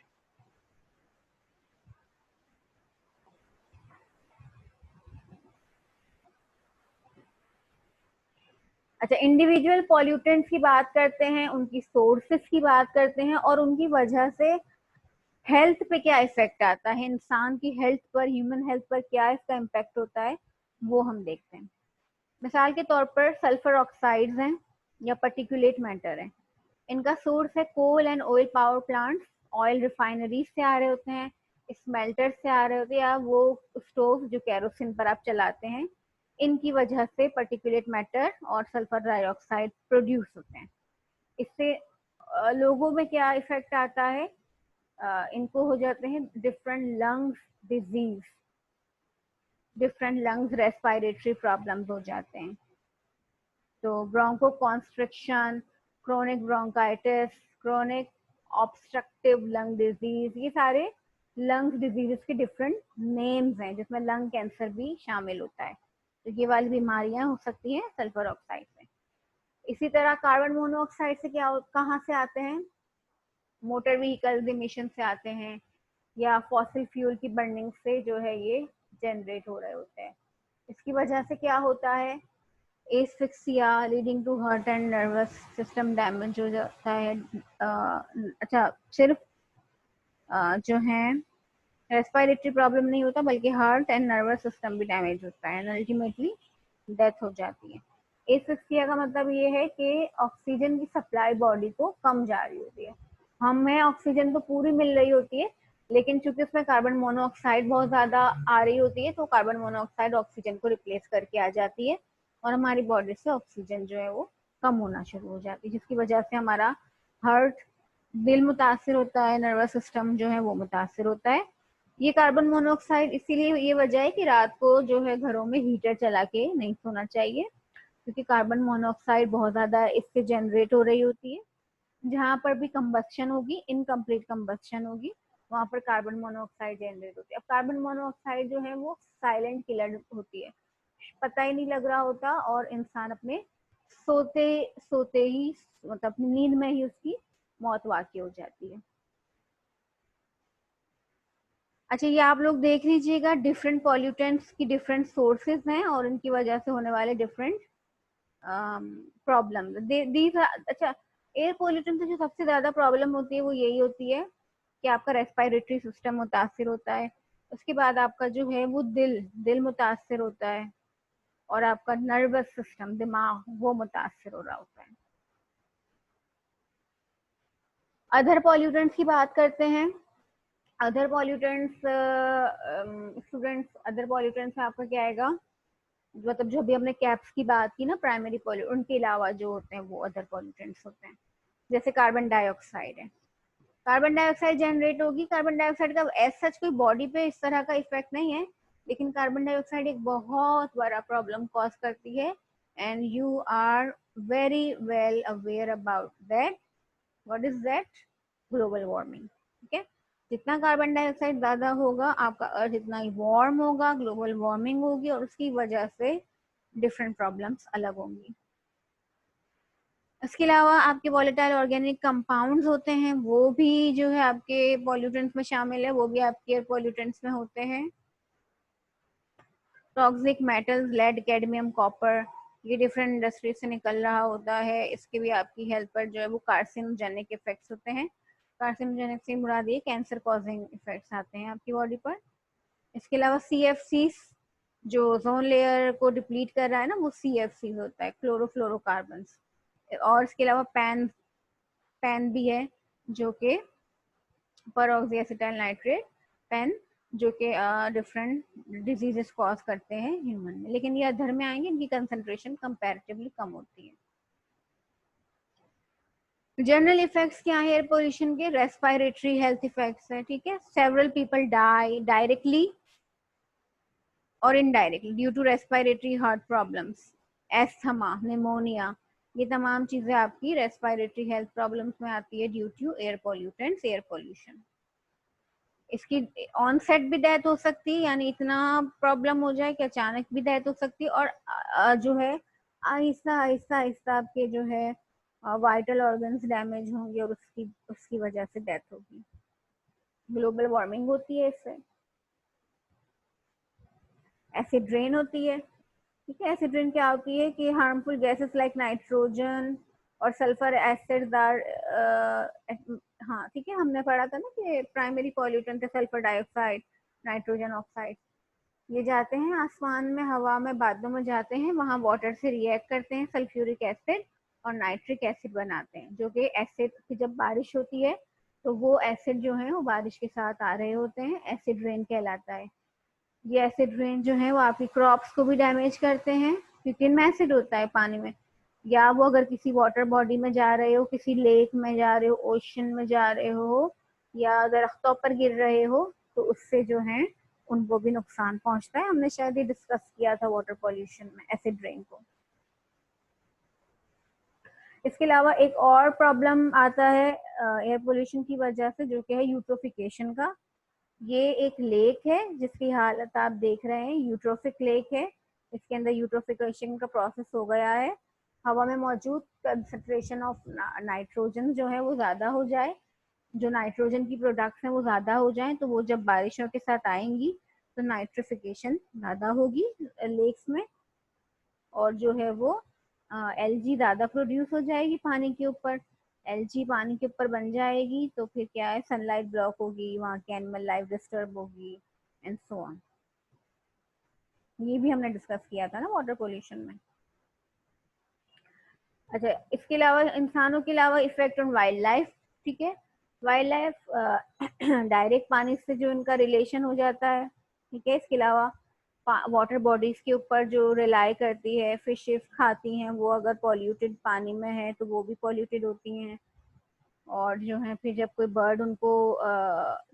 अच्छा, इंडिविजुअल पॉल्यूटेंट्स की बात करते हैं, उनकी सोर्सेस की बात करते हैं, और उनकी वजह से हेल्थ पे क्या इफेक्ट आता है, इंसान की हेल्थ पर, ह्यूमन हेल्थ पर क्या इसका इम्पैक्ट होता है, वो हम देखते हैं। मिसाल के तौर पर सल्फर ऑक्साइड्स हैं या पर्टिकुलेट मैटर है, इनका सोर्स है coal and oil power plants. Oil refineries से आ रहे होते हैं, स्मेल्टर से आ रहे होते हैं, या वो स्टोव जो कैरोसिन पर आप चलाते हैं, इनकी वजह से पर्टिकुलेट मैटर और सल्फर डाइऑक्साइड प्रोड्यूस होते हैं। इससे लोगों में क्या इफेक्ट आता है, इनको हो जाते हैं different lungs disease, different lungs respiratory problems हो जाते हैं। तो broncho constriction, chronic bronchitis, chronic obstructive lung disease, ये सारे लंग्स डिजीजेस के डिफरेंट नेम्स हैं, जिसमें लंग कैंसर भी शामिल होता है। तो ये वाली बीमारियां हो सकती हैं सल्फर ऑक्साइड से। इसी तरह कार्बन मोनोऑक्साइड से क्या, कहाँ से आते हैं, मोटर व्हीकल इमिशन से आते हैं, या फॉसिल फ्यूल की बर्निंग से जो है ये जनरेट हो रहे होते हैं। इसकी वजह से क्या होता है, asphyxia leading to heart and nervous system damage हो जाता है। अच्छा, सिर्फ जो है रेस्पिरेटरी प्रॉब्लम नहीं होता, बल्कि हार्ट एंड नर्वस सिस्टम भी डैमेज होता है, एंड अल्टीमेटली डेथ हो जाती है। एस्फिक्सिया का मतलब ये है कि ऑक्सीजन की सप्लाई बॉडी को कम जा रही होती है। हमें ऑक्सीजन तो पूरी मिल रही होती है, लेकिन चूंकि उसमें कार्बन मोनोऑक्साइड बहुत ज्यादा आ रही होती है, तो कार्बन मोनोऑक्साइड ऑक्सीजन को रिप्लेस करके आ जाती है, और हमारी बॉडी से ऑक्सीजन जो है वो कम होना शुरू हो जाती है, जिसकी वजह से हमारा हार्ट, दिल मुतासर होता है, नर्वस सिस्टम जो है वो मुतासर होता है। ये कार्बन मोनोऑक्साइड, इसीलिए ये वजह है कि रात को जो है घरों में हीटर चला के नहीं सोना चाहिए, क्योंकि कार्बन मोनोऑक्साइड बहुत ज्यादा इससे जनरेट हो रही होती है। जहां पर भी कंबस्शन होगी, इनकम्प्लीट कंबस्शन होगी, वहां पर कार्बन मोनोऑक्साइड जनरेट होती है। अब कार्बन मोनोऑक्साइड जो है वो साइलेंट किलर होती है, पता ही नहीं लग रहा होता, और इंसान अपने सोते सोते ही, मतलब नींद में ही उसकी मौत वाकई हो जाती है। अच्छा, ये आप लोग देख लीजिएगा, डिफरेंट पॉल्यूटेंट्स की डिफरेंट सोर्सेज हैं, और इनकी वजह से होने वाले डिफरेंट प्रॉब्लम। अच्छा, एयर पोल्यूशन से जो सबसे ज्यादा प्रॉब्लम होती है वो यही होती है कि आपका रेस्पिरेटरी सिस्टम मुतासर होता है, उसके बाद आपका जो है वो दिल दिल मुतासर होता है, और आपका नर्वस सिस्टम, दिमाग, वो मुतासर हो रहा होता है। अदर पॉल्यूटेंट्स की बात करते हैं। Other pollutants, students, other pollutants में आपका क्या आएगा, मतलब जो भी हमने कैप्स की बात की ना, प्राइमरी पॉल्यूटेंट, उनके अलावा जो होते हैं वो अदर पॉल्यूटेंट्स होते हैं। जैसे कार्बन डाइऑक्साइड है, कार्बन डाइऑक्साइड जनरेट होगी। कार्बन डाइऑक्साइड का एज सच कोई बॉडी पे इस तरह का इफेक्ट नहीं है, लेकिन कार्बन डाइऑक्साइड एक बहुत बड़ा प्रॉब्लम कॉज करती है, and you are very well aware about that. What is that? Global warming, ठीक है। जितना कार्बन डाइऑक्साइड ज्यादा होगा, आपका अर्थ इतना ही वार्म होगा, ग्लोबल वार्मिंग होगी, और उसकी वजह से डिफरेंट प्रॉब्लम्स अलग होंगी। इसके अलावा आपके वॉलेटाइल ऑर्गेनिक कंपाउंड्स होते हैं, वो भी जो है आपके पॉल्यूटेंट्स में शामिल है, वो भी आपके एयर पॉल्यूटेंट्स में होते हैं। Toxic metals, lead, cadmium, copper, ये डिफरेंट इंडस्ट्री से निकल रहा होता है, इसके भी आपकी हेल्थ पर जो है वो कार्सिनोजेनिक इफेक्ट्स होते हैं। कार्सिनोजेनिक से मुराद ये कैंसर कॉजिंग इफेक्ट्स आते हैं आपकी बॉडी पर। इसके अलावा CFC, जो ओजोन लेयर को डिप्लीट कर रहा है ना, वो CFC होता है, क्लोरोफ्लोरोकार्बन। और इसके अलावा पैन पैन भी है, जो कि परऑक्सी एसिटाइल नाइट्रेट पेन, जो कि डिफरेंट डिजीजेस कॉज करते हैं ह्यूमन में, लेकिन ये अधर में आएंगे, इनकी कंसंट्रेशन कंपैरेटिवली कम होती है। जनरल इफेक्ट्स क्या है एयर पोल्यूशन के? रेस्पिरेटरी हेल्थ इफेक्ट्स है, ठीक है। सेवरल पीपल डाई डायरेक्टली और indirectly due to respiratory heart problems, asthma, pneumonia, ये तमाम चीजें आपकी रेस्पिरेटरी हेल्थ प्रॉब्लम्स में आती है due to air pollutants, air pollution. इसकी ऑनसेट भी डेथ हो सकती है, यानी इतना प्रॉब्लम हो जाए कि अचानक भी डेथ हो सकती है, और जो है आहिस्ता आहिस्ता आहिस्ता आपके जो है वाइटल ऑर्गन्स डैमेज होंगे और उसकी उसकी वजह से डेथ होगी। ग्लोबल वार्मिंग होती है इससे। एसिड रेन होती है, ठीक है। एसिड रेन क्या होती है कि हार्मफुल गैसेस लाइक नाइट्रोजन और सल्फर एसिड आर, हाँ ठीक है, हमने पढ़ा था ना कि प्राइमरी पॉल्यूटेंट है सल्फर डाइऑक्साइड, नाइट्रोजन ऑक्साइड। ये जाते हैं आसमान में, हवा में, बादलों में जाते हैं, वहां वाटर से रिएक्ट करते हैं, सल्फ्यूरिक एसिड और नाइट्रिक एसिड बनाते हैं, जो कि एसिड की जब बारिश होती है तो वो एसिड जो है वो बारिश के साथ आ रहे होते हैं, एसिड रेन कहलाता है। ये एसिड रेन जो है वो आपकी क्रॉप्स को भी डैमेज करते हैं, क्योंकि इनमें एसिड होता है पानी में। या वो अगर किसी वाटर बॉडी में जा रहे हो, किसी लेक में जा रहे हो, ओशन में जा रहे हो, या दरख्तों पर गिर रहे हो, तो उससे जो है उनको भी नुकसान पहुंचता है। हमने शायद ये डिस्कस किया था वाटर पॉल्यूशन में एसिड रेन को। इसके अलावा एक और प्रॉब्लम आता है एयर पोल्यूशन की वजह से, जो कि है यूट्रोफिकेशन का। ये एक लेक है जिसकी हालत आप देख रहे हैं, यूट्रोफिक लेक है। इसके अंदर यूट्रोफिकेशन का प्रोसेस हो गया है। हवा में मौजूद कंसंट्रेशन ऑफ नाइट्रोजन जो है वो ज्यादा हो जाए, जो नाइट्रोजन की प्रोडक्ट्स हैं वो ज्यादा हो जाए, तो वो जब बारिशों के साथ आएंगी तो नाइट्रिफिकेशन ज्यादा होगी लेक्स में, और जो है वो एलजी ज्यादा प्रोड्यूस हो जाएगी पानी के ऊपर। एलजी पानी के ऊपर बन जाएगी तो फिर क्या है, सनलाइट ब्लॉक होगी, वहाँ की एनिमल लाइफ डिस्टर्ब होगी, एंड सो ऑन। ये भी हमने डिस्कस किया था ना वाटर पोल्यूशन में। अच्छा, इसके अलावा इंसानों के अलावा इफेक्ट ऑन वाइल्ड लाइफ, ठीक है। वाइल्ड लाइफ डायरेक्ट पानी से जो इनका रिलेशन हो जाता है, ठीक है। इसके अलावा वाटर बॉडीज के ऊपर जो रिलाई करती है, फिशेस खाती हैं, वो अगर पॉल्यूटेड पानी में है तो वो भी पॉल्यूटेड होती हैं। और जो है फिर जब कोई बर्ड उनको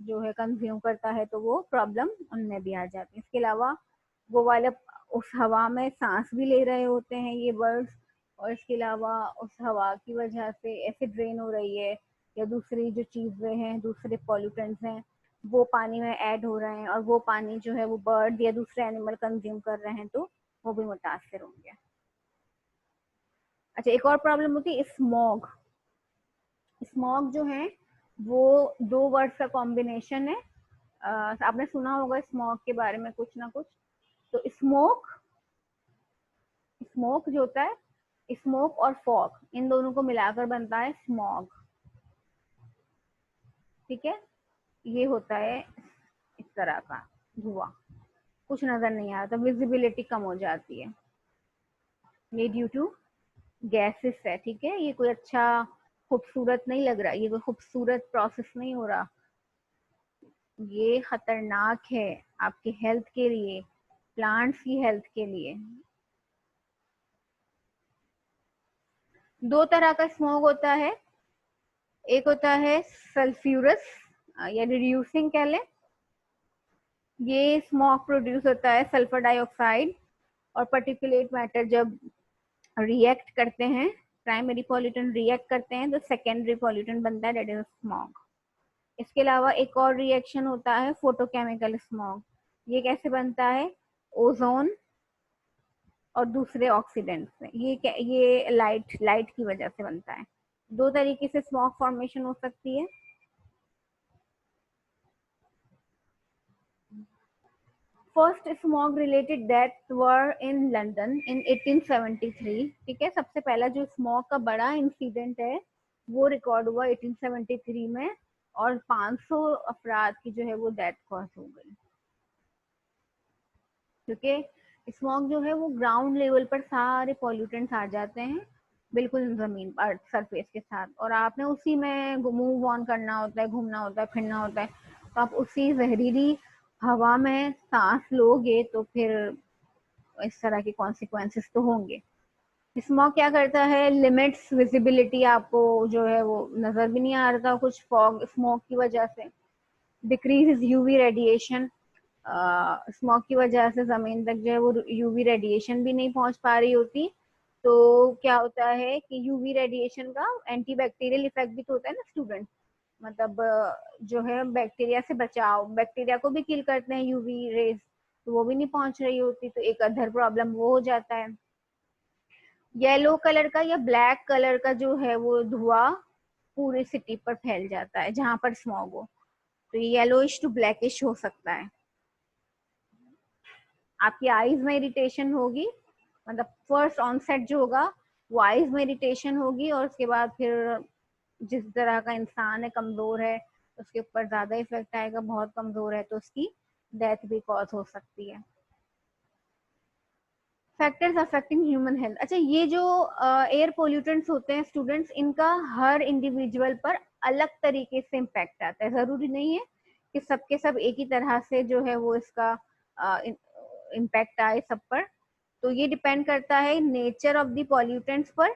जो है कंज्यूम करता है तो वो प्रॉब्लम उनमें भी आ जाती है। इसके अलावा वो वाले उस हवा में सांस भी ले रहे होते हैं ये बर्ड्स, और इसके अलावा उस हवा की वजह से एसिड ड्रेन हो रही है, या दूसरी जो चीजें हैं, दूसरे पॉल्यूटेंट्स हैं, वो पानी में ऐड हो रहे हैं, और वो पानी जो है वो बर्ड या दूसरे एनिमल कंज्यूम कर रहे हैं, तो वो भी मुतासर होंगे। अच्छा, एक और प्रॉब्लम होती है स्मॉग। स्मॉग जो है वो दो वर्ड्स का कॉम्बिनेशन है। आपने सुना होगा स्मॉग के बारे में कुछ ना कुछ। तो स्मोक, स्मोक जो होता है, स्मोक और फॉग, इन दोनों को मिलाकर बनता है स्मॉग, ठीक है। ये होता है इस तरह का धुआं, कुछ नजर नहीं आता, विजिबिलिटी कम हो जाती है। ये ड्यू टू गैसेस है, ठीक है। ये कोई अच्छा खूबसूरत नहीं लग रहा, ये कोई खूबसूरत प्रोसेस नहीं हो रहा, ये खतरनाक है आपकी हेल्थ के लिए, प्लांट्स की हेल्थ के लिए। दो तरह का स्मोक होता है, एक होता है सल्फ्यूरस या रिड्यूसिंग कह लें। ये स्मोक प्रोड्यूस होता है सल्फर डाइऑक्साइड और पर्टिकुलेट मैटर जब रिएक्ट करते हैं, प्राइमरी पॉल्यूटेंट रिएक्ट करते हैं, तो सेकेंडरी पॉल्यूटेंट बनता है, दैट इज स्मॉग। इसके अलावा एक और रिएक्शन होता है फोटोकेमिकल स्मॉग। ये कैसे बनता है, ओजोन और दूसरे ऑक्सीडेंट से, ये लाइट लाइट की वजह से बनता है। दो तरीके से स्मॉग फॉर्मेशन हो सकती है। First smog related death were in London इन 1873, ठीक है। सबसे पहला जो स्मॉग का बड़ा इंसिडेंट है वो रिकॉर्ड हुआ 1873 में, और 500 अफराद की जो है वो डेथ कॉज हो गई, क्योंकि स्मॉग जो है वो ग्राउंड लेवल पर सारे पॉल्यूटेंट्स आ जाते हैं, बिल्कुल जमीन अर्थ सरफेस के साथ, और आपने उसी में मूव ऑन करना होता है, घूमना होता है, फिरना होता है, तो आप उसी जहरीली हवा में सांस लोगे तो फिर इस तरह के कॉन्सिक्वेंसेस तो होंगे। स्मॉग क्या करता है, लिमिट्स विजिबिलिटी, आपको जो है वो नजर भी नहीं आ रहा था कुछ फॉग स्मॉग की वजह से। डिक्रीज यूवी रेडिएशन, स्मॉग की वजह से जमीन तक जो है वो यूवी रेडिएशन भी नहीं पहुंच पा रही होती। तो क्या होता है कि यूवी रेडिएशन का एंटीबैक्टीरियल इफेक्ट भी तो होता है ना स्टूडेंट, मतलब जो है बैक्टीरिया से बचाव, बैक्टीरिया को भी किल करते हैं यूवी रेज, तो वो भी नहीं पहुंच रही होती, तो एक अदर प्रॉब्लम वो हो जाता है। येलो कलर का या ब्लैक कलर का जो है वो धुआं पूरी सिटी पर फैल जाता है जहां पर स्मॉग हो, तो ये येलोइश टू ब्लैकिश हो सकता है। आपकी आईज में इरिटेशन होगी, मतलब फर्स्ट ऑनसेट जो होगा वो आईज में इरिटेशन होगी, और उसके बाद फिर जिस तरह का इंसान है, कमजोर है, उसके ऊपर ज्यादा इफेक्ट आएगा, बहुत कमजोर है तो उसकी डेथ भी कॉज हो सकती है। फैक्टर्स अफेक्टिंग ह्यूमन हेल्थ, अच्छा ये जो एयर पोल्यूटेंट्स होते हैं स्टूडेंट्स, इनका हर इंडिविजुअल पर अलग तरीके से इम्पैक्ट आता है, जरूरी नहीं है कि सबके सब एक ही तरह से जो है वो इसका इम्पैक्ट आए सब पर। तो ये डिपेंड करता है नेचर ऑफ द पॉल्यूटेंट्स पर,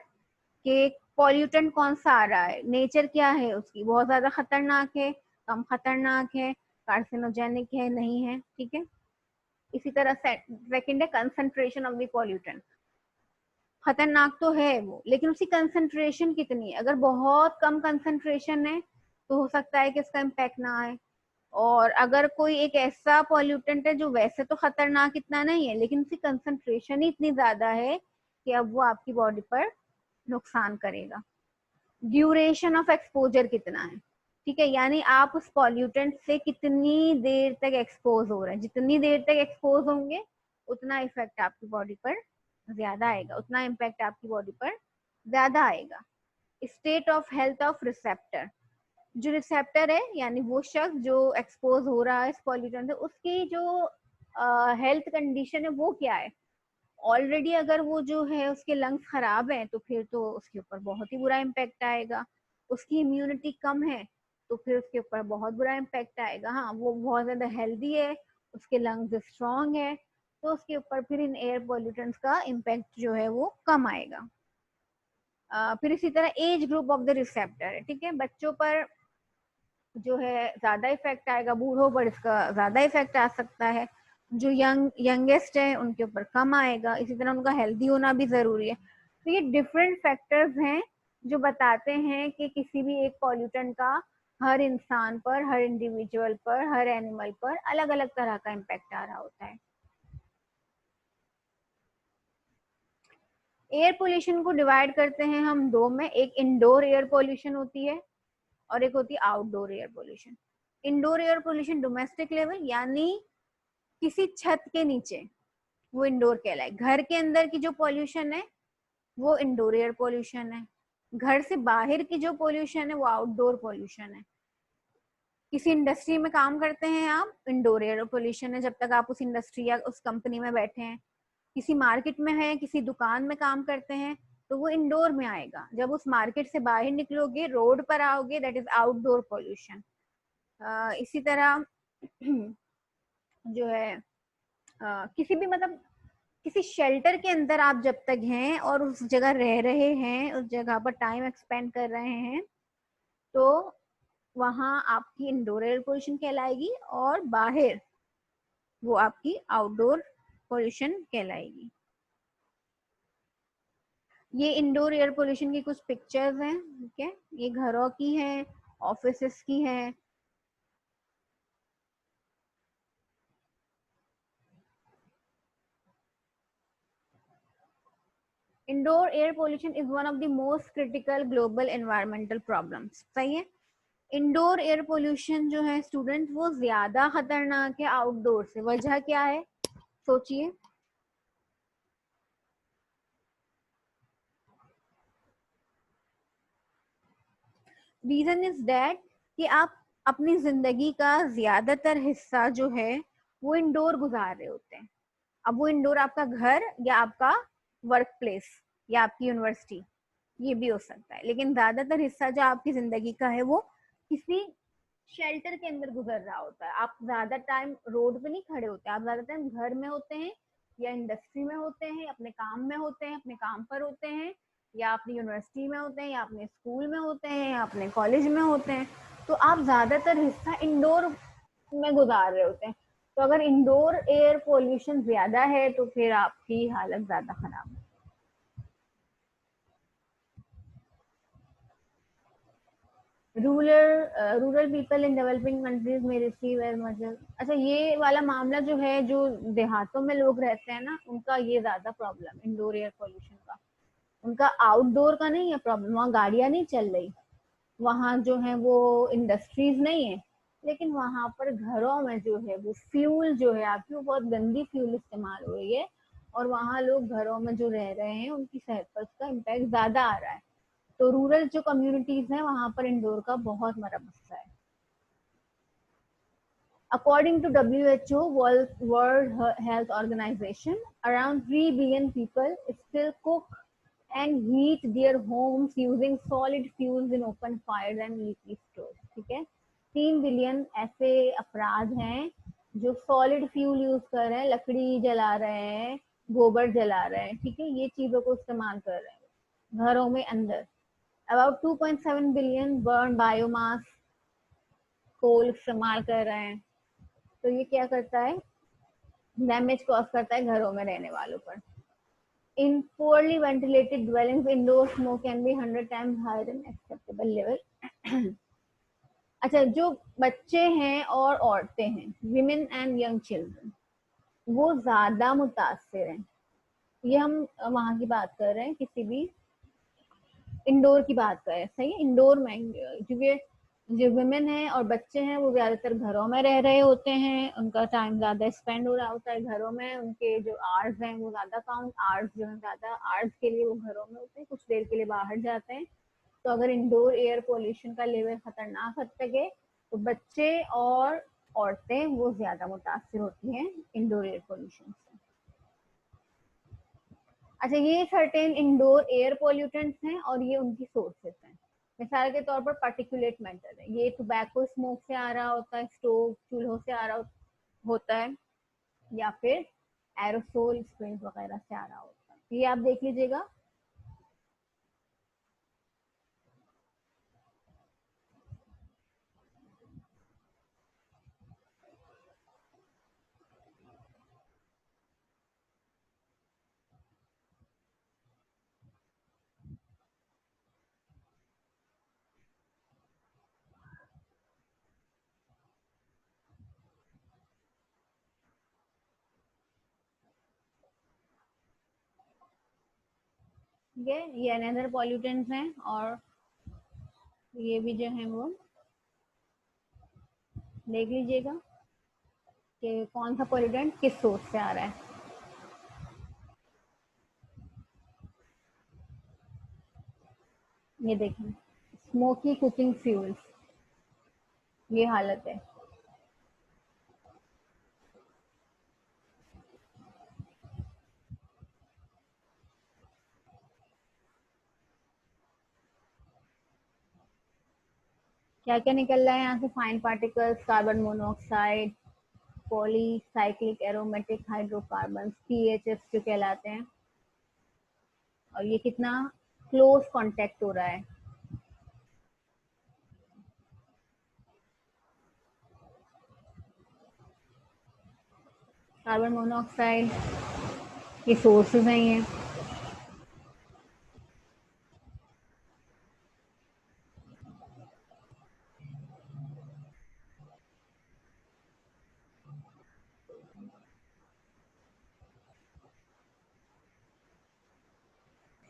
कि पॉल्यूटेंट कौन सा आ रहा है, नेचर क्या है उसकी, बहुत ज्यादा खतरनाक है, कम खतरनाक है, कार्सिनोजेनिक है, नहीं है, ठीक है। इसी तरह सेकंड है कंसंट्रेशन ऑफ द पॉल्यूटेंट, खतरनाक तो है वो लेकिन उसकी कंसंट्रेशन कितनी है, अगर बहुत कम कंसंट्रेशन है तो हो सकता है कि इसका इम्पैक्ट ना आए, और अगर कोई एक ऐसा पॉल्यूटेंट है जो वैसे तो खतरनाक इतना नहीं है लेकिन उसकी कंसंट्रेशन ही इतनी ज्यादा है कि अब वो आपकी बॉडी पर नुकसान करेगा। ड्यूरेशन ऑफ एक्सपोजर कितना है, ठीक है, यानी आप उस पॉल्यूटेंट से कितनी देर तक एक्सपोज हो रहे हैं, जितनी देर तक एक्सपोज होंगे उतना इफेक्ट आपकी बॉडी पर ज्यादा आएगा, उतना इम्पैक्ट आपकी बॉडी पर ज्यादा आएगा। State of health of receptor, जो रिसेप्टर है यानी वो शख्स जो एक्सपोज हो रहा है इस पॉल्यूटेंट से, उसकी जो हेल्थ कंडीशन है वो क्या है। ऑलरेडी अगर वो जो है उसके लंग्स खराब हैं तो फिर तो उसके ऊपर बहुत ही बुरा इम्पैक्ट आएगा, उसकी इम्यूनिटी कम है तो फिर उसके ऊपर बहुत बुरा इम्पैक्ट आएगा। हाँ, वो बहुत ज्यादा हेल्दी है, उसके लंग्स स्ट्रांग है, तो उसके ऊपर फिर इन एयर पॉल्यूटेंट्स का इम्पैक्ट जो है वो कम आएगा। फिर इसी तरह age group of the receptor है, ठीक है, बच्चों पर जो है ज्यादा इफेक्ट आएगा, बूढ़ों पर इसका ज्यादा इफेक्ट आ सकता है, जो यंगेस्ट है उनके ऊपर कम आएगा, इसी तरह उनका हेल्दी होना भी जरूरी है। तो ये डिफरेंट फैक्टर्स हैं जो बताते हैं कि किसी भी एक पॉल्यूटेंट का हर इंसान पर, हर इंडिविजुअल पर, हर एनिमल पर अलग अलग तरह का इम्पैक्ट आ रहा होता है। एयर पोल्यूशन को डिवाइड करते हैं हम दो में, एक इंडोर एयर पोल्यूशन होती है और एक होती है outdoor air pollution. Indoor air pollution domestic level, यानी किसी छत के नीचे, वो इंडोर कहलाए। घर के अंदर की जो पोल्यूशन है वो इंडोर एयर पोल्यूशन है, घर से बाहर की जो पोल्यूशन है वो आउटडोर पोल्यूशन है। किसी इंडस्ट्री में काम करते हैं आप, इंडोर एयर पोल्यूशन है जब तक आप उस इंडस्ट्री या उस कंपनी में बैठे हैं। किसी मार्केट में है, किसी दुकान में काम करते हैं, तो वो इंडोर में आएगा। जब उस मार्केट से बाहर निकलोगे, रोड पर आओगे, दैट इज आउटडोर पोल्यूशन। इसी तरह जो है किसी भी मतलब किसी शेल्टर के अंदर आप जब तक हैं और उस जगह रह रहे हैं, उस जगह पर टाइम एक्सपेंड कर रहे हैं, तो वहां आपकी इंडोर एयर पोल्यूशन कहलाएगी, और बाहर वो आपकी आउटडोर पोल्यूशन कहलाएगी। ये इंडोर एयर पोल्यूशन की कुछ पिक्चर्स हैं, ठीक है, ये घरों की हैं, ऑफिसेस की हैं। Indoor air pollution is one of the most critical global environmental problems, सही है। इंडोर एयर पोल्यूशन जो है स्टूडेंट वो ज्यादा खतरनाक है आउटडोर से, वजह क्या है सोचिए। रीजन इज दैट कि आप अपनी जिंदगी का ज्यादातर हिस्सा जो है वो इंडोर गुजार रहे होते हैं। अब वो इंडोर आपका घर या आपका वर्क प्लेस या आपकी यूनिवर्सिटी, ये भी हो सकता है, लेकिन ज्यादातर हिस्सा जो आपकी जिंदगी का है वो किसी शेल्टर के अंदर गुजर रहा होता है। आप ज्यादा टाइम रोड पे नहीं खड़े होते, आप ज्यादा टाइम घर में होते हैं या इंडस्ट्री में होते हैं, अपने काम में होते हैं, अपने काम पर होते हैं, या अपनी यूनिवर्सिटी में होते हैं, या अपने स्कूल में होते हैं, या अपने कॉलेज में होते हैं, तो आप ज्यादातर हिस्सा इंडोर में गुजार रहे होते हैं। तो अगर इंडोर एयर पोल्यूशन ज्यादा है तो फिर आपकी हालत ज्यादा खराब है। Rural people in developing countries में रिसीव एज मच। अच्छा, ये वाला मामला जो है, जो देहातों में लोग रहते हैं ना, उनका ये ज्यादा प्रॉब्लम इंडोर एयर पोल्यूशन का। उनका आउटडोर का नहीं है प्रॉब्लम, वहाँ गाड़ियां नहीं चल रही, वहाँ जो है वो इंडस्ट्रीज नहीं है, लेकिन वहां पर घरों में जो है वो फ्यूल जो है आपकी, वो बहुत गंदी फ्यूल इस्तेमाल हो रही है, और वहाँ लोग घरों में जो रह रहे हैं उनकी सेहत पर उसका इम्पैक्ट ज्यादा आ रहा है। तो रूरल जो कम्युनिटीज हैं वहां पर इंडोर का बहुत बड़ा मसला है। According to WHO, World Health Organization, around 3 billion people still cook and heat their homes using solid fuels in open fires and leaky stoves. ठीक है, 3 बिलियन ऐसे अपराध हैं जो सॉलिड फ्यूल यूज कर रहे हैं, लकड़ी जला रहे हैं, गोबर जला रहे हैं, ठीक है, ये चीजों को इस्तेमाल कर रहे हैं घरों में अंदर। अबाउट 2.7 बिलियन बर्न बायोमास, कोल इस्तेमाल कर रहे हैं। तो ये क्या करता है, डैमेज कॉज करता है घरों में रहने वालों पर। इन poorly ventilated dwellings, indoor smoke can be 100 times higher than acceptable level. अच्छा, जो बच्चे हैं और औरतें हैं, विमेन एंड यंग चिल्ड्रन, वो ज्यादा मुतासर हैं। ये हम वहां की बात कर रहे हैं, किसी भी इंडोर की बात करें, सही है, इंडोर में, क्योंकि जो वुमेन है और बच्चे हैं वो ज्यादातर घरों में रह रहे होते हैं, उनका टाइम ज्यादा स्पेंड हो रहा होता है घरों में, उनके जो आवर्स हैं वो ज्यादा काउंट आवर्स जो है, ज्यादा आवर्स के लिए वो घरों में होते हैं, कुछ देर के लिए बाहर जाते हैं। तो अगर इंडोर एयर पोल्यूशन का लेवल खतरनाक हद तक है तो बच्चे और औरतें वो ज्यादा मुतासर होती हैं इंडोर एयर पोल्यूशन से। अच्छा, ये सर्टेन इंडोर एयर पोल्यूटेंट्स हैं और ये उनकी सोर्सेस हैं। मिसाल के तौर पर पार्टिकुलेट मैटर है, ये टोबैको स्मोक से आ रहा होता है, स्टोव चूल्हों से आ रहा होता है, या फिर एरोसोल स्प्रेज वगैरह से आ रहा होता है। ये आप देख लीजिएगा। ये अनदर पॉल्यूटेंट्स हैं, और ये भी जो है वो देख लीजिएगा कि कौन सा पॉल्यूटेंट किस सोर्स से आ रहा है। ये देखें, स्मोकी कुकिंग फ्यूल्स, ये हालत है। क्या क्या निकल रहा है यहाँ से, fine particles, carbon monoxide, polycyclic aromatic hydrocarbon, PHF जो कहलाते हैं। और ये कितना क्लोज कांटेक्ट हो रहा है। कार्बन मोनोऑक्साइड ये सोर्सेज हैं ये।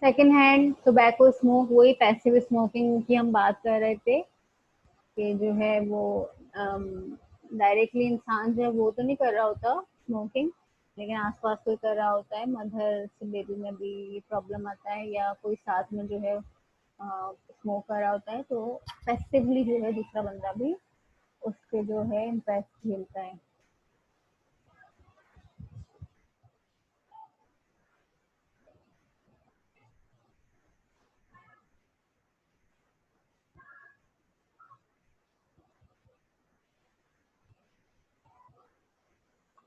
सेकेंड हैंड टोबैको स्मोक, वही पैसिव स्मोकिंग की हम बात कर रहे थे, कि जो है वो डायरेक्टली इंसान जो है वो तो नहीं कर रहा होता स्मोकिंग, लेकिन आसपास कोई कर रहा होता है, मदर से बेबी में भी ये प्रॉब्लम आता है, या कोई साथ में जो है स्मोक कर रहा होता है, तो पैसिवली जो है दूसरा बंदा भी उसके जो है इम्पैक्ट झेलता है।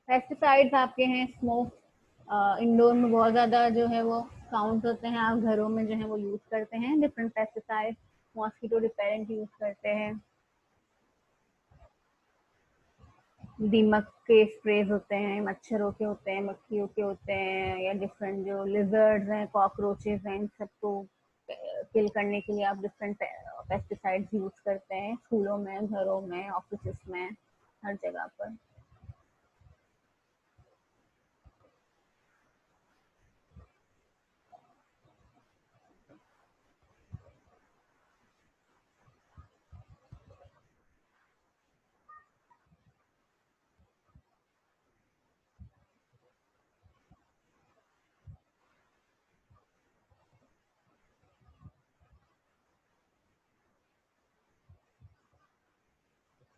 पेस्टिसाइड्स आपके हैं, स्मोक इंडोर में बहुत ज़्यादा जो है वो काउंट होते हैं, आप घरों में जो है वो यूज़ करते हैं different pesticide, mosquito repellent use करते हैं, दीमक के स्प्रेज होते हैं, मच्छरों के होते हैं, मक्खियों के होते हैं, या डिफरेंट जो लिजर्ड्स हैं, कॉकरोचेस हैं, इन सबको किल करने के लिए आप डिफरेंट पेस्टिसाइड्स यूज़ करते हैं स्कूलों में, घरों में, ऑफिस में, हर जगह पर।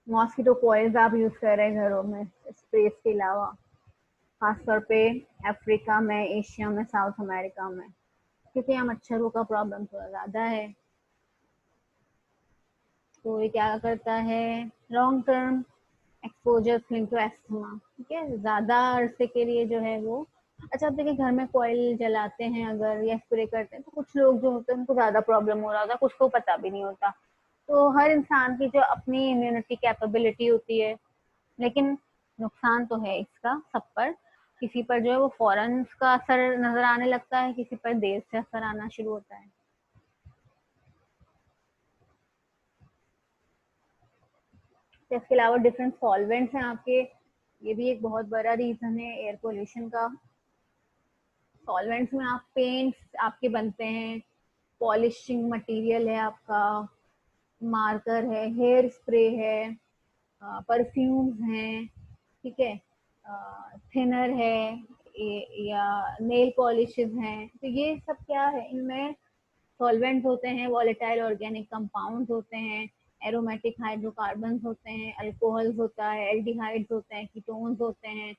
मॉस्किटो कॉइल्स आप यूज़ कर रहे हैं घरों में स्प्रेस के अलावा, खासतौर पे अफ्रीका में, एशिया में, साउथ अमेरिका में, क्योंकि यहाँ मच्छरों का प्रॉब्लम थोड़ा ज़्यादा है। तो ये क्या करता है, long term exposure link to asthma, ठीक है, ज़्यादा अरसे के लिए जो है वो। अच्छा, आप देखिए घर में कॉइल जलाते हैं अगर या स्प्रे करते हैं, तो कुछ लोग जो होते हैं उनको ज़्यादा प्रॉब्लम हो रहा होता है, कुछ को पता भी नहीं होता। तो हर इंसान की जो अपनी इम्यूनिटी कैपेबिलिटी होती है, लेकिन नुकसान तो है इसका सब पर। किसी पर जो है वो फौरन उसका असर नजर आने लगता है, किसी पर देर से असर आना शुरू होता है। तो इसके अलावा डिफरेंट सॉल्वेंट्स हैं आपके, ये भी एक बहुत बड़ा रीजन है एयर पोल्यूशन का। सॉल्वेंट्स में आप पेंट्स आपके बनते हैं, पॉलिशिंग मटेरियल है आपका, मार्कर है, हेयर स्प्रे है, परफ्यूम्स हैं, ठीक है, थिनर है, या नेल पॉलिशेस हैं। तो ये सब क्या है, इनमें सॉल्वेंट्स होते हैं, वॉलेटाइल ऑर्गेनिक कंपाउंड्स होते हैं, एरोमेटिक हाइड्रोकार्बन्स होते हैं, अल्कोहल्स होता है, एल्डिहाइड्स होते हैं, कीटोन्स होते हैं।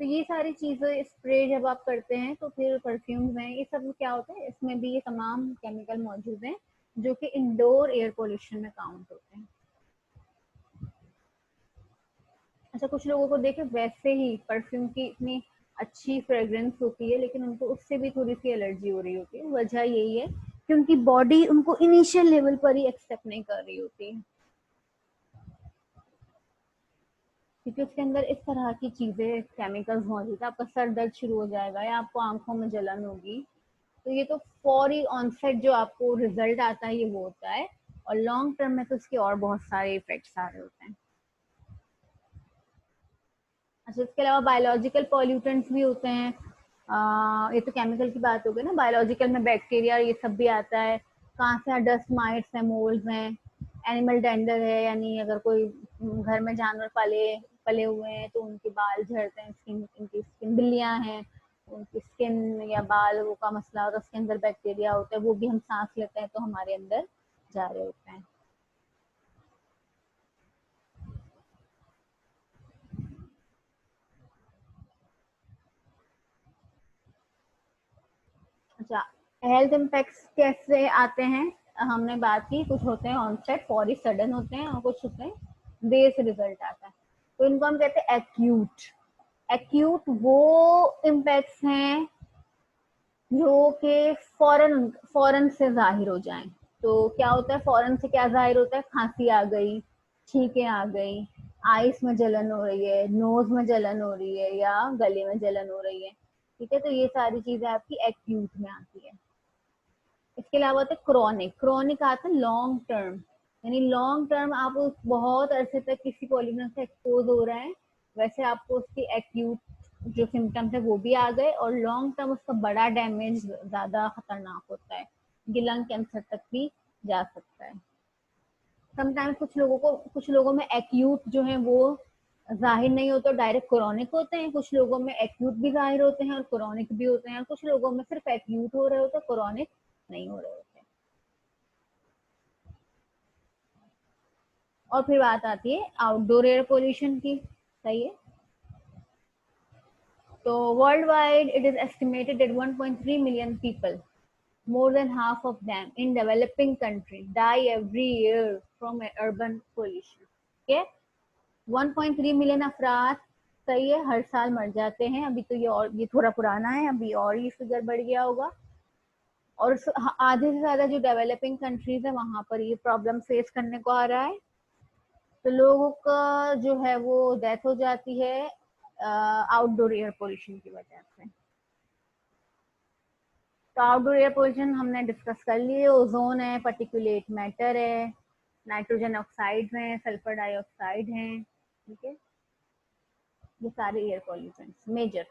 तो ये सारी चीज़ें स्प्रे जब आप करते हैं, तो फिर परफ्यूम्स हैं, ये सब क्या होता है, इसमें भी ये तमाम केमिकल मौजूद हैं जो कि इंडोर एयर पोल्यूशन में काउंट होते हैं। अच्छा, कुछ लोगों को देखे वैसे ही परफ्यूम की इतनी अच्छी फ्रेग्रेंस होती है, लेकिन उनको उससे भी थोड़ी सी एलर्जी हो रही होती है। वजह यही है कि उनकी बॉडी उनको इनिशियल लेवल पर ही एक्सेप्ट नहीं कर रही होती है, क्योंकि उसके अंदर इस तरह की चीजें, केमिकल्स मौजूद है। आपका सर दर्द शुरू हो जाएगा या आपको आंखों में जलन होगी, तो ये तो फौरी ऑनसेट जो आपको रिजल्ट आता है ये वो होता है, और लॉन्ग टर्म में तो इसके और बहुत सारे इफेक्ट्स आ रहे होते हैं। अच्छा, इसके अलावा बायोलॉजिकल पॉल्यूटेंट्स भी होते हैं। ये तो केमिकल की बात हो गई ना, बायोलॉजिकल में बैक्टीरिया ये सब भी आता है। कहाँ से, डस्ट माइट्स हैं, मोल्स हैं, एनिमल डेंडर है, यानी अगर कोई घर में जानवर पाले पले हुए हैं तो उनके बाल झड़ते हैं, स्किन, उनकी स्किन, बिल्लियां हैं, उनकी स्किन या बाल वो का मसला होता है, उसके अंदर बैक्टीरिया होता है, वो भी हम सांस लेते हैं तो हमारे अंदर जा रहे होते हैं। अच्छा, हेल्थ इम्पैक्ट्स कैसे आते हैं, हमने बात की, कुछ होते हैं ऑनसेट, फौरी सडन होते हैं, और कुछ होते हैं देर से रिजल्ट आता है। तो इनको हम कहते हैं एक्यूट। एक्यूट वो इम्पैक्ट्स हैं जो कि फौरन फौरन से जाहिर हो जाएं। तो क्या होता है, फौरन से क्या जाहिर होता है, खांसी आ गई, छींकें आ गई, आइस में जलन हो रही है, नोज में जलन हो रही है, या गले में जलन हो रही है, ठीक है। तो ये सारी चीजें आपकी एक्यूट में आती है। इसके अलावा होता है क्रॉनिक। क्रॉनिक आता है लॉन्ग टर्म, यानी लॉन्ग टर्म आप उस बहुत अरसे तक किसी पॉल्यूशन से एक्सपोज हो रहे हैं, वैसे आपको उसकी एक्यूट जो सिम्टम्स है वो भी आ गए, और लॉन्ग टर्म उसका बड़ा डैमेज ज्यादा खतरनाक होता है, ये लंग कैंसर तक भी जा सकता है। समटाइम्स कुछ लोगों में एक्यूट जो है वो जाहिर नहीं होता, डायरेक्ट क्रॉनिक होते हैं। कुछ लोगों में एक्यूट भी जाहिर होते हैं और क्रॉनिक भी होते हैं, और कुछ लोगों में सिर्फ एक्यूट हो रहे होते हैं, क्रॉनिक नहीं हो रहे होते। और फिर बात आती है आउटडोर एयर पोल्यूशन की, सही है। तो world wide it is estimated that 1.3 million people, more than half of them in developing countries, die every year from urban pollution, okay। 1.3 million अफराद सही है, हर साल मर जाते हैं। अभी तो ये थोड़ा पुराना है, अभी और ये फिगर बढ़ गया होगा। और आधे से ज्यादा जो डेवलपिंग कंट्रीज है वहां पर ये प्रॉब्लम फेस करने को आ रहा है। तो लोगों का जो है वो डेथ हो जाती है आउटडोर एयर पोल्यूशन की वजह से। तो आउटडोर एयर पोल्यूशन हमने डिस्कस कर लिए। ओजोन है, पर्टिकुलेट मैटर है, नाइट्रोजन ऑक्साइड हैं, सल्फर डाइऑक्साइड हैं, ठीक है, ये सारे air pollution major.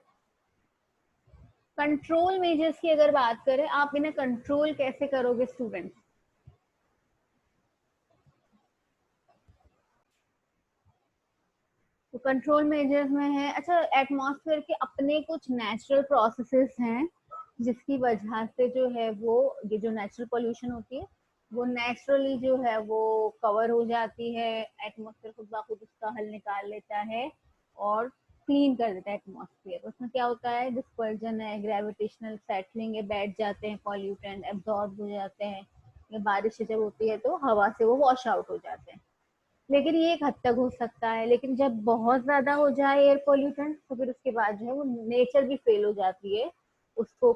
Control measures की अगर बात करें, आप इन्हें कंट्रोल कैसे करोगे स्टूडेंट? तो कंट्रोल मेजर्स में है, अच्छा, एटमॉस्फेयर के अपने कुछ नेचुरल प्रोसेसेस हैं जिसकी वजह से जो है वो ये जो नेचुरल पोल्यूशन होती है वो नेचुरली जो है वो कवर हो जाती है। एटमॉस्फेयर खुद ब खुद उसका हल निकाल लेता है और क्लीन कर देता है एटमॉस्फेयर। उसमें क्या होता है, डिस्पर्जन है, ग्रेविटेशनल सेटलिंग है, बैठ जाते हैं पॉल्यूटेंट, एब्जॉर्ब हो जाते हैं, या बारिश जब होती है तो हवा से वो वॉश आउट हो जाते हैं। लेकिन ये एक हद तक हो सकता है, लेकिन जब बहुत ज्यादा हो जाए एयर पोल्यूटेंट तो फिर उसके बाद जो है वो नेचर भी फेल हो जाती है उसको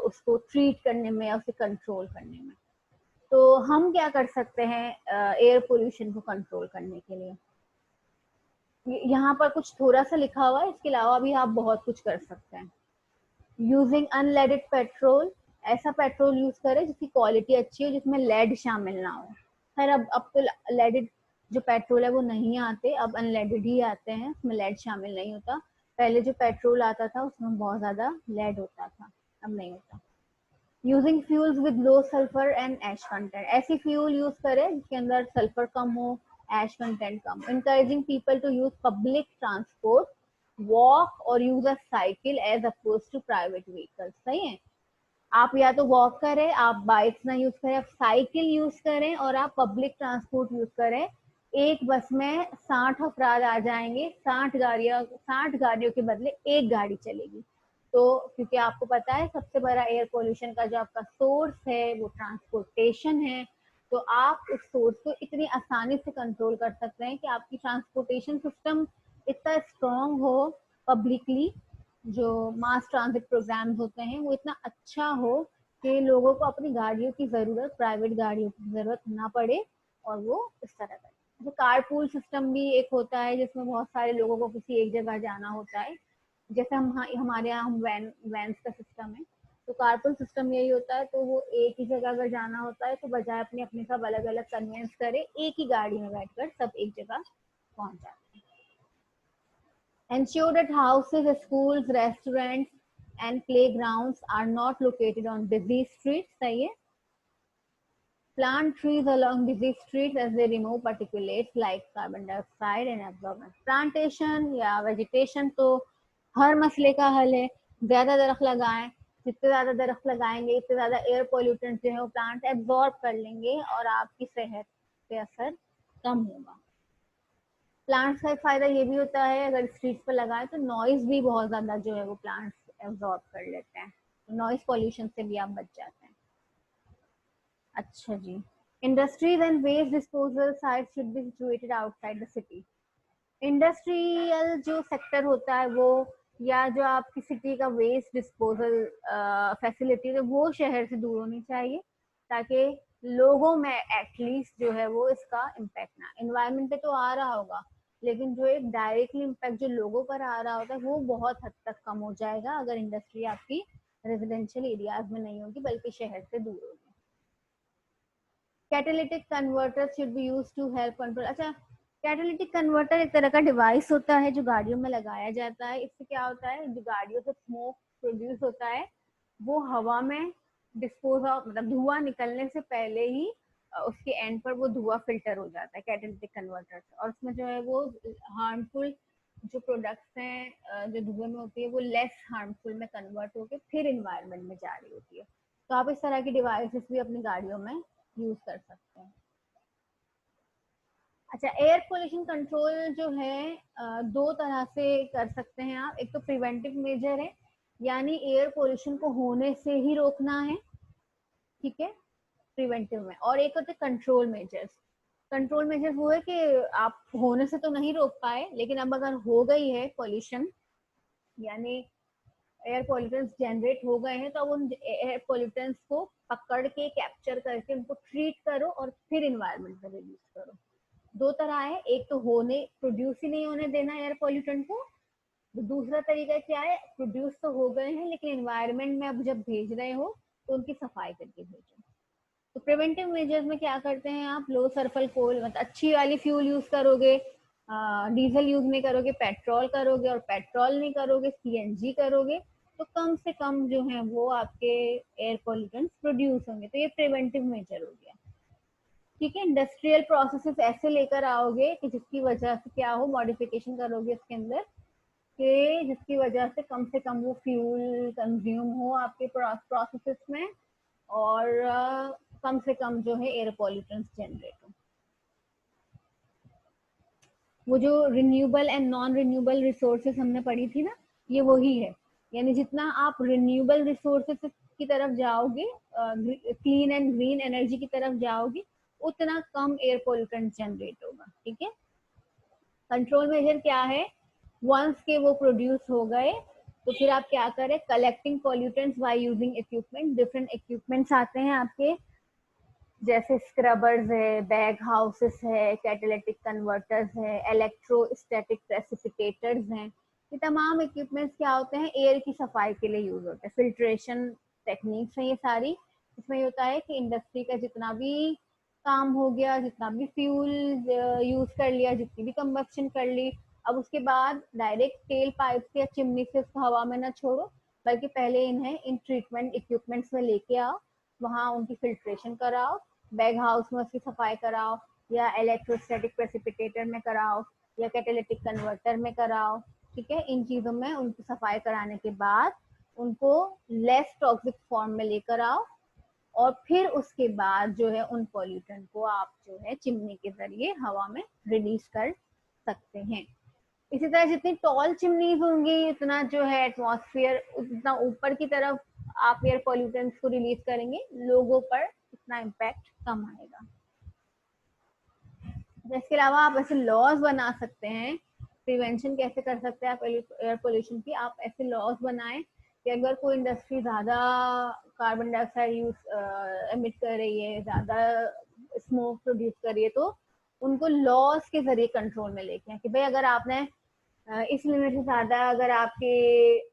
उसको ट्रीट करने में या उसे कंट्रोल करने में। तो हम क्या कर सकते हैं एयर पोल्यूशन को कंट्रोल करने के लिए? यहाँ पर कुछ थोड़ा सा लिखा हुआ है, इसके अलावा भी आप बहुत कुछ कर सकते हैं। यूजिंग अनलेडेड पेट्रोल, ऐसा पेट्रोल यूज करें जिसकी क्वालिटी अच्छी हो, जिसमें लेड शामिल ना हो। खैर अब तो लेडेड जो पेट्रोल है वो नहीं आते, अब अनलेडेड ही आते हैं, उसमें लेड शामिल नहीं होता। पहले जो पेट्रोल आता था उसमें बहुत ज्यादा लेड होता था, अब नहीं होता। Using fuels with low sulphur and ash content, ऐसी फ्यूल यूज करें जिसके अंदर सल्फर कम हो, एश कंटेंट कम। Encouraging people to use public transport, walk और use a cycle as opposed to private vehicle. सही है, आप या तो वॉक करें, आप बाइक्स ना यूज करें, आप साइकिल यूज करें और आप पब्लिक ट्रांसपोर्ट यूज करें। एक बस में 60 अफराद आ जाएंगे, 60 गाड़ियों के बदले एक गाड़ी चलेगी। तो क्योंकि आपको पता है सबसे बड़ा एयर पोल्यूशन का जो आपका सोर्स है वो ट्रांसपोर्टेशन है, तो आप उस सोर्स को इतनी आसानी से कंट्रोल कर सकते हैं कि आपकी ट्रांसपोर्टेशन सिस्टम इतना स्ट्रांग हो, पब्लिकली जो मास ट्रांजिट प्रोग्राम्स होते हैं वो इतना अच्छा हो कि लोगों को अपनी गाड़ियों की जरूरत, प्राइवेट गाड़ियों की जरूरत ना पड़े, और वो इस तरह करें। जैसे कारपूल सिस्टम भी एक होता है जिसमें बहुत सारे लोगों को किसी एक जगह जाना होता है। जैसे हमारे यहाँ हम वैन्स का सिस्टम है, तो कारपूल सिस्टम यही होता है। तो वो एक ही जगह अगर जाना होता है तो बजाय अपने अपने सब अलग अलग कन्वेंस करे, एक ही गाड़ी में बैठकर सब एक जगह पहुंच जाते हैं। Ensure that houses, schools, restaurants, and playgrounds are not located on busy streets. सही है। Plant trees along busy streets as they remove particulates like carbon dioxide and absorbance. Plantation या vegetation तो हर मसले का हल है। ज्यादा दरख्त लगाएं, जितने ज्यादा दरख्त लगाएंगे इतने ज्यादा एयर पोल्यूटेंट जो है वो प्लांट एब्जॉर्ब कर लेंगे और आपकी सेहत पे असर कम होगा। प्लांट्स का एक फायदा ये भी होता है, अगर स्ट्रीट पर लगाए तो नॉइज भी बहुत ज्यादा जो है वो प्लांट्स एब्जॉर्ब कर लेते हैं, तो नॉइज पॉल्यूशन से भी आप बच जाते हैं। अच्छा जी, industries and waste disposal site should be situated outside the city. Industrial जो सेक्टर होता है वो, या जो आपकी सिटी का वेस्ट डिस्पोजल फैसिलिटी है वो शहर से दूर होनी चाहिए, ताकि लोगों में एटलीस्ट जो है वो इसका इम्पैक्ट ना, एनवायरमेंट पे तो आ रहा होगा लेकिन जो एक डायरेक्टली इम्पैक्ट जो लोगों पर आ रहा होता है वो बहुत हद तक कम हो जाएगा अगर इंडस्ट्री आपकी रेजिडेंशियल एरियाज में नहीं होगी बल्कि शहर से दूर होगी। Catalytic converter should be used to help control. अच्छा, कैटालिटिक कन्वर्टर एक तरह का डिवाइस होता है जो गाड़ियों में लगाया जाता है। इससे क्या होता है, जो गाड़ियों से स्मोक प्रोड्यूस होता है वो हवा में डिस्पोज ऑफ, मतलब धुआं निकलने से पहले ही उसके एंड पर वो धुआं फिल्टर हो जाता है कैटालिटिक कन्वर्टर से, और उसमें जो है वो हार्मफुल जो प्रोडक्ट्स हैं जो धुएं में होती है वो लेस हार्मफुल में कन्वर्ट होकर फिर इन्वायरमेंट में जा रही होती है। तो आप इस तरह की डिवाइसेस भी अपनी गाड़ियों में यूज कर सकते हैं। अच्छा, एयर पोल्यूशन कंट्रोल जो है दो तरह से कर सकते हैं आप। एक तो प्रिवेंटिव मेजर है, यानी एयर पोल्यूशन को होने से ही रोकना है, ठीक है, प्रिवेंटिव में। और एक होते कंट्रोल मेजर्स। कंट्रोल मेजर वो है कि आप होने से तो नहीं रोक पाए, लेकिन अब अगर हो गई है पॉल्यूशन, यानी एयर पॉल्यूटेंट्स जनरेट हो गए हैं, तो अब उन एयर पॉल्यूटेंट्स को पकड़ के कैप्चर करके उनको ट्रीट करो और फिर इन्वायरमेंट में रिलीज करो। दो तरह है, एक तो होने प्रोड्यूस ही नहीं होने देना एयर पॉल्यूटेंट को, दूसरा तरीका क्या है, प्रोड्यूस तो हो गए हैं लेकिन एनवायरनमेंट में अब जब भेज रहे हो तो उनकी सफाई करके भेजो। तो प्रिवेंटिव मेजर्स में क्या करते हैं आप, लो सल्फर कोल मतलब अच्छी वाली फ्यूल यूज करोगे, डीजल यूज नहीं करोगे, पेट्रोल करोगे, और पेट्रोल नहीं करोगे सीएनजी करोगे, तो कम से कम जो है वो आपके एयर पॉल्यूटेंट्स प्रोड्यूस होंगे। तो ये प्रिवेंटिव मेजर हो गया। ठीक है, इंडस्ट्रियल प्रोसेसेस ऐसे लेकर आओगे कि जिसकी वजह से क्या हो, मॉडिफिकेशन करोगे इसके अंदर कि जिसकी वजह से कम वो फ्यूल कंज्यूम हो आपके प्रोसेसेस में, और कम से कम जो है एयर पॉल्यूटेंट्स जनरेट हो। वो जो renewable and non renewable resources हमने पढ़ी थी ना, ये वही है। यानी जितना आप रिन्यूएबल रिसोर्सेज की तरफ जाओगे, क्लीन एंड ग्रीन एनर्जी की तरफ जाओगे, उतना कम एयर पॉल्यूटेंट जनरेट होगा। ठीक है, कंट्रोल मेजर क्या है, वंस के वो प्रोड्यूस हो गए तो फिर आप क्या करें, collecting pollutants by using equipment. Different equipments आते हैं आपके, जैसे स्क्रबर्स है, बैग हाउसेस है, कैटालिटिक कन्वर्टर्स है, इलेक्ट्रोस्टैटिक प्रेसिपिटेटर्स हैं। ये तमाम इक्विपमेंट्स क्या होते हैं, एयर की सफाई के लिए यूज होते हैं। फिल्ट्रेशन टेक्निक्स हैं ये सारी। इसमें ये होता है कि इंडस्ट्री का जितना भी काम हो गया, जितना भी फ्यूल यूज कर लिया, जितनी भी कंबस्शन कर ली, अब उसके बाद डायरेक्ट टेल पाइप से या चिमनी से उसको हवा में ना छोड़ो, बल्कि पहले इन्हें इन ट्रीटमेंट इक्विपमेंट्स में लेके आओ, वहां उनकी फिल्ट्रेशन कराओ, बैग हाउस में उसकी सफाई कराओ, या इलेक्ट्रोस्टैटिक प्रेसिपिटेटर में कराओ, या कैटालिटिक कन्वर्टर में कराओ। ठीक है, इन चीजों में उनकी सफाई कराने के बाद उनको लेस टॉक्सिक फॉर्म में लेकर आओ, और फिर उसके बाद जो है उन पॉल्यूटेंट को आप जो है चिमनी के जरिए हवा में रिलीज कर सकते हैं। इसी तरह जितनी टॉल चिमनीज होंगी, उतना जो है एटमॉस्फेयर, उतना ऊपर की तरफ आप एयर पॉल्यूटेंट्स को रिलीज करेंगे, लोगों पर इतना इम्पैक्ट कम आएगा। इसके अलावा आप ऐसे लॉज बना सकते हैं, प्रिवेंशन कैसे कर सकते हैं आप एयर पोल्यूशन की, आप ऐसे लॉज बनाएं कि अगर कोई इंडस्ट्री ज्यादा कार्बन डाइऑक्साइड यूज एमिट कर रही है, ज्यादा स्मोक प्रोड्यूस कर रही है, तो उनको लॉज के जरिए कंट्रोल में लेके आए कि भाई अगर आपने इस लिमिट से ज्यादा, अगर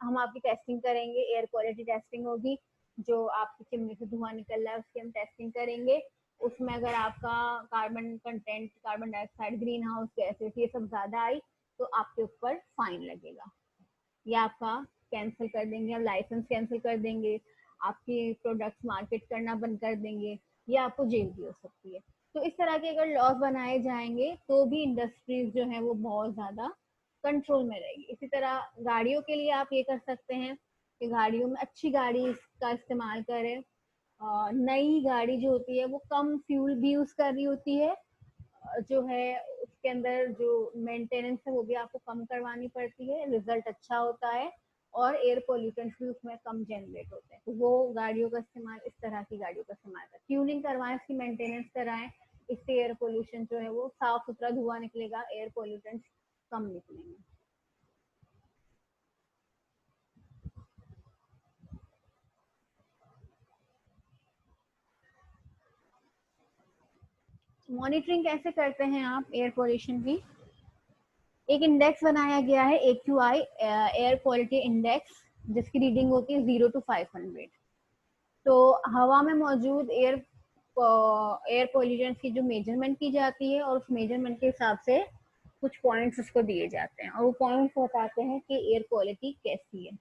हम आपकी टेस्टिंग करेंगे, एयर क्वालिटी टेस्टिंग होगी, जो आपकी चिमनी से धुआं निकल रहा है उसकी हम टेस्टिंग करेंगे, उसमें अगर आपका carbon content, carbon dioxide, green house gases ये सब ज्यादा आई, तो आपके ऊपर फाइन लगेगा, या आपका कैंसिल कर देंगे, हम लाइसेंस कैंसिल कर देंगे, आपकी प्रोडक्ट्स मार्केट करना बंद कर देंगे, या आपको जेल भी हो सकती है। तो इस तरह के अगर लॉज बनाए जाएंगे तो भी इंडस्ट्रीज जो है वो बहुत ज्यादा कंट्रोल में रहेगी। इसी तरह गाड़ियों के लिए आप ये कर सकते हैं कि गाड़ियों में अच्छी गाड़ी का इस्तेमाल करें, नई गाड़ी जो होती है वो कम फ्यूल भी यूज कर रही होती है, जो है उसके अंदर जो मेंटेनेंस है वो भी आपको कम करवानी पड़ती है, रिजल्ट अच्छा होता है, और एयर पोल्यूटेंट्स भी उसमें कम जनरेट होते हैं। तो वो गाड़ियों का इस्तेमाल, इस तरह की गाड़ियों का इस्तेमाल करें, ट्यूनिंग करवाएं, उसकी मेंटेनेंस कराएं, इससे एयर पोल्यूशन जो है वो साफ सुथरा धुआं निकलेगा, एयर पोल्यूटेंट्स कम निकलेंगे। मॉनिटरिंग कैसे करते हैं आप एयर पोल्यूशन की, एक इंडेक्स बनाया गया है AQI, एयर क्वालिटी इंडेक्स, जिसकी रीडिंग होती है 0 to 500। तो हवा में मौजूद एयर पोल्यूशन की जो मेजरमेंट की जाती है, और उस मेजरमेंट के हिसाब से कुछ पॉइंट्स उसको दिए जाते हैं, और वो पॉइंट्स बताते हैं कि एयर क्वालिटी कैसी है।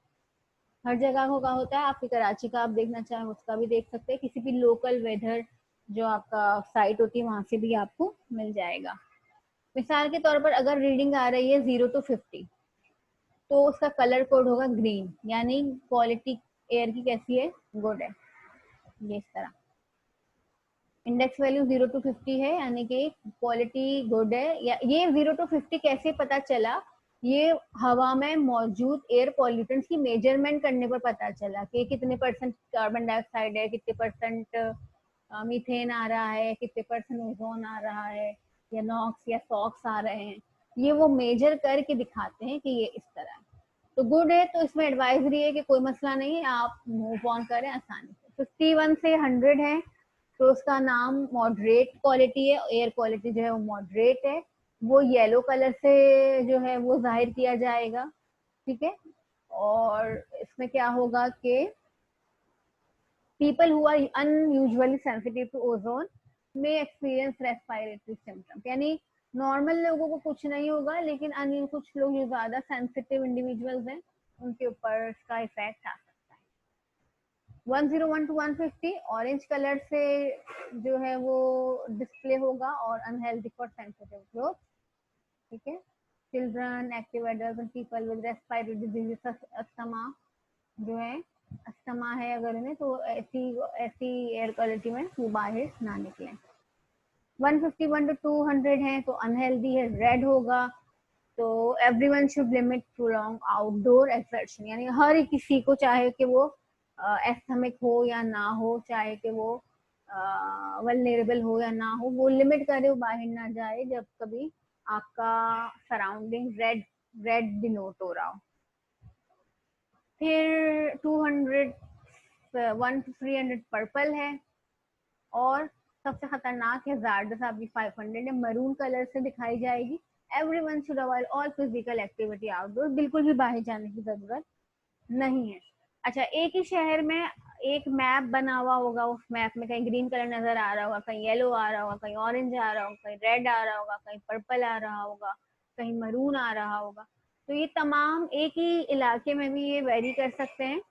हर जगह का होता है, आपकी कराची का आप देखना चाहें उसका भी देख सकते हैं, किसी भी लोकल वेदर जो आपका साइट होती है वहां से भी आपको मिल जाएगा। मिसाल के तौर पर अगर रीडिंग आ रही है 0 to 50, तो उसका कलर कोड होगा ग्रीन, यानी क्वालिटी एयर की कैसी है, गुड है। ये इस तरह इंडेक्स वैल्यू 0 to 50 है, यानी कि क्वालिटी गुड है। या ये 0 to 50 कैसे पता चला, ये हवा में मौजूद एयर पॉल्यूटेंट्स की मेजरमेंट करने पर पता चला कि कितने परसेंट कार्बन डाइऑक्साइड है, कितने परसेंट मीथेन आ रहा है, कितने परसेंट ओजोन आ रहा है, या नॉक्स या सॉक्स आ रहे हैं, ये वो मेजर करके दिखाते हैं कि ये इस तरह है। तो गुड है, तो इसमें एडवाइजरी है कि कोई मसला नहीं है, आप मूव ऑन करें आसानी से। 51 से 100 है, तो उसका नाम मॉडरेट क्वालिटी है, एयर क्वालिटी जो है वो मॉडरेट है, वो येलो कलर से जो है वो जाहिर किया जाएगा। ठीक है, और इसमें क्या होगा कि people who are unusually sensitive to ozone में एक्सपीरियंस रेस्पिरेटरी सिम्टम्स, यानी नॉर्मल लोगों को कुछ नहीं होगा, लेकिन कुछ लोग जो ज्यादा सेंसिटिव इंडिविजुअल्स हैं उनके ऊपर इसका इफेक्ट आ सकता है। 101 टू 150 ऑरेंज कलर से जो है वो डिस्प्ले होगा और अनहेल्दी फॉर सेंसिटिव ग्रुप। ठीक है, children, active adult, people with respiratory disease, asthma जो है, अस्थमा है अगर उन्हें, तो ऐसी ऐसी एयर क्वालिटी में वो बाहर ना निकले। 151 टू 200 है तो अनहेल्दी है, रेड होगा। तो everyone should limit prolong outdoor exertion, यानी हर किसी को, चाहे कि वो एस्थमिक हो या ना हो, चाहे कि वो वल्नरेबल हो या ना हो, वो लिमिट करे, वो बाहर ना जाए जब कभी आपका सराउंडिंग रेड रेड डिनोट हो रहा हो। फिर 200 1 to 300 पर्पल है, और सबसे खतरनाक है ज़ारडस आपकी 500 है, मरून कलर से दिखाई जाएगी। Everyone should avoid all physical activity outdoor, बिल्कुल भी बाहर जाने की जरूरत नहीं है। अच्छा, एक ही शहर में एक मैप बना हुआ होगा, उस मैप में कहीं ग्रीन कलर नजर आ रहा होगा, कहीं येलो आ रहा होगा, कहीं ऑरेंज आ रहा होगा, कहीं रेड आ रहा होगा, कहीं पर्पल आ रहा होगा, कहीं मरून आ रहा होगा। तो ये तमाम एक ही इलाके में भी ये वेरी कर सकते हैं।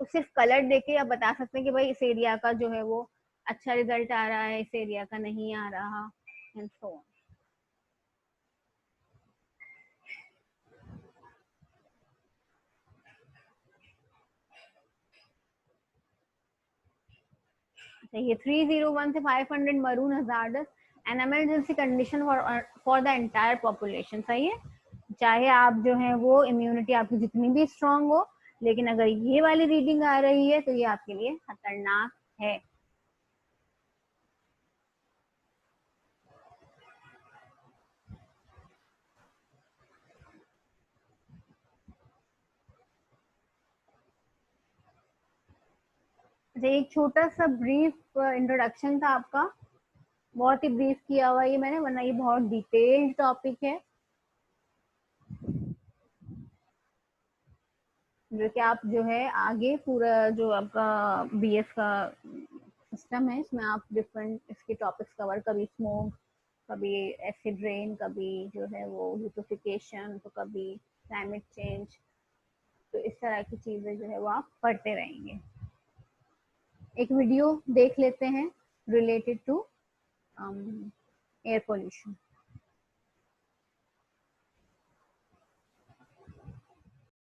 तो सिर्फ कलर देख के आप बता सकते हैं कि भाई इस एरिया का जो है वो अच्छा रिजल्ट आ रहा है, इस एरिया का नहीं आ रहा, एंड सो ऑन। ये 301 से 500 maroon hazardous, an emergency condition for the entire population. सही है, चाहे आप जो है वो इम्यूनिटी आपकी जितनी भी स्ट्रांग हो, लेकिन अगर ये वाली रीडिंग आ रही है तो ये आपके लिए खतरनाक है। अच्छा, एक छोटा सा ब्रीफ इंट्रोडक्शन था आपका, बहुत ही ब्रीफ किया हुआ ये मैंने, वरना ये बहुत डिटेल्ड टॉपिक है जो कि आप जो है आगे पूरा जो आपका बीएस का सिस्टम है, इसमें आप डिफरेंट इसके टॉपिक्स कवर, कभी स्मोक, कभी एसिड रेन, कभी जो है वो यूट्रोफिकेशन, तो कभी क्लाइमेट चेंज, तो इस तरह की चीजें जो है वो आप पढ़ते रहेंगे। एक वीडियो देख लेते हैं रिलेटेड टू एयर पोल्यूशन।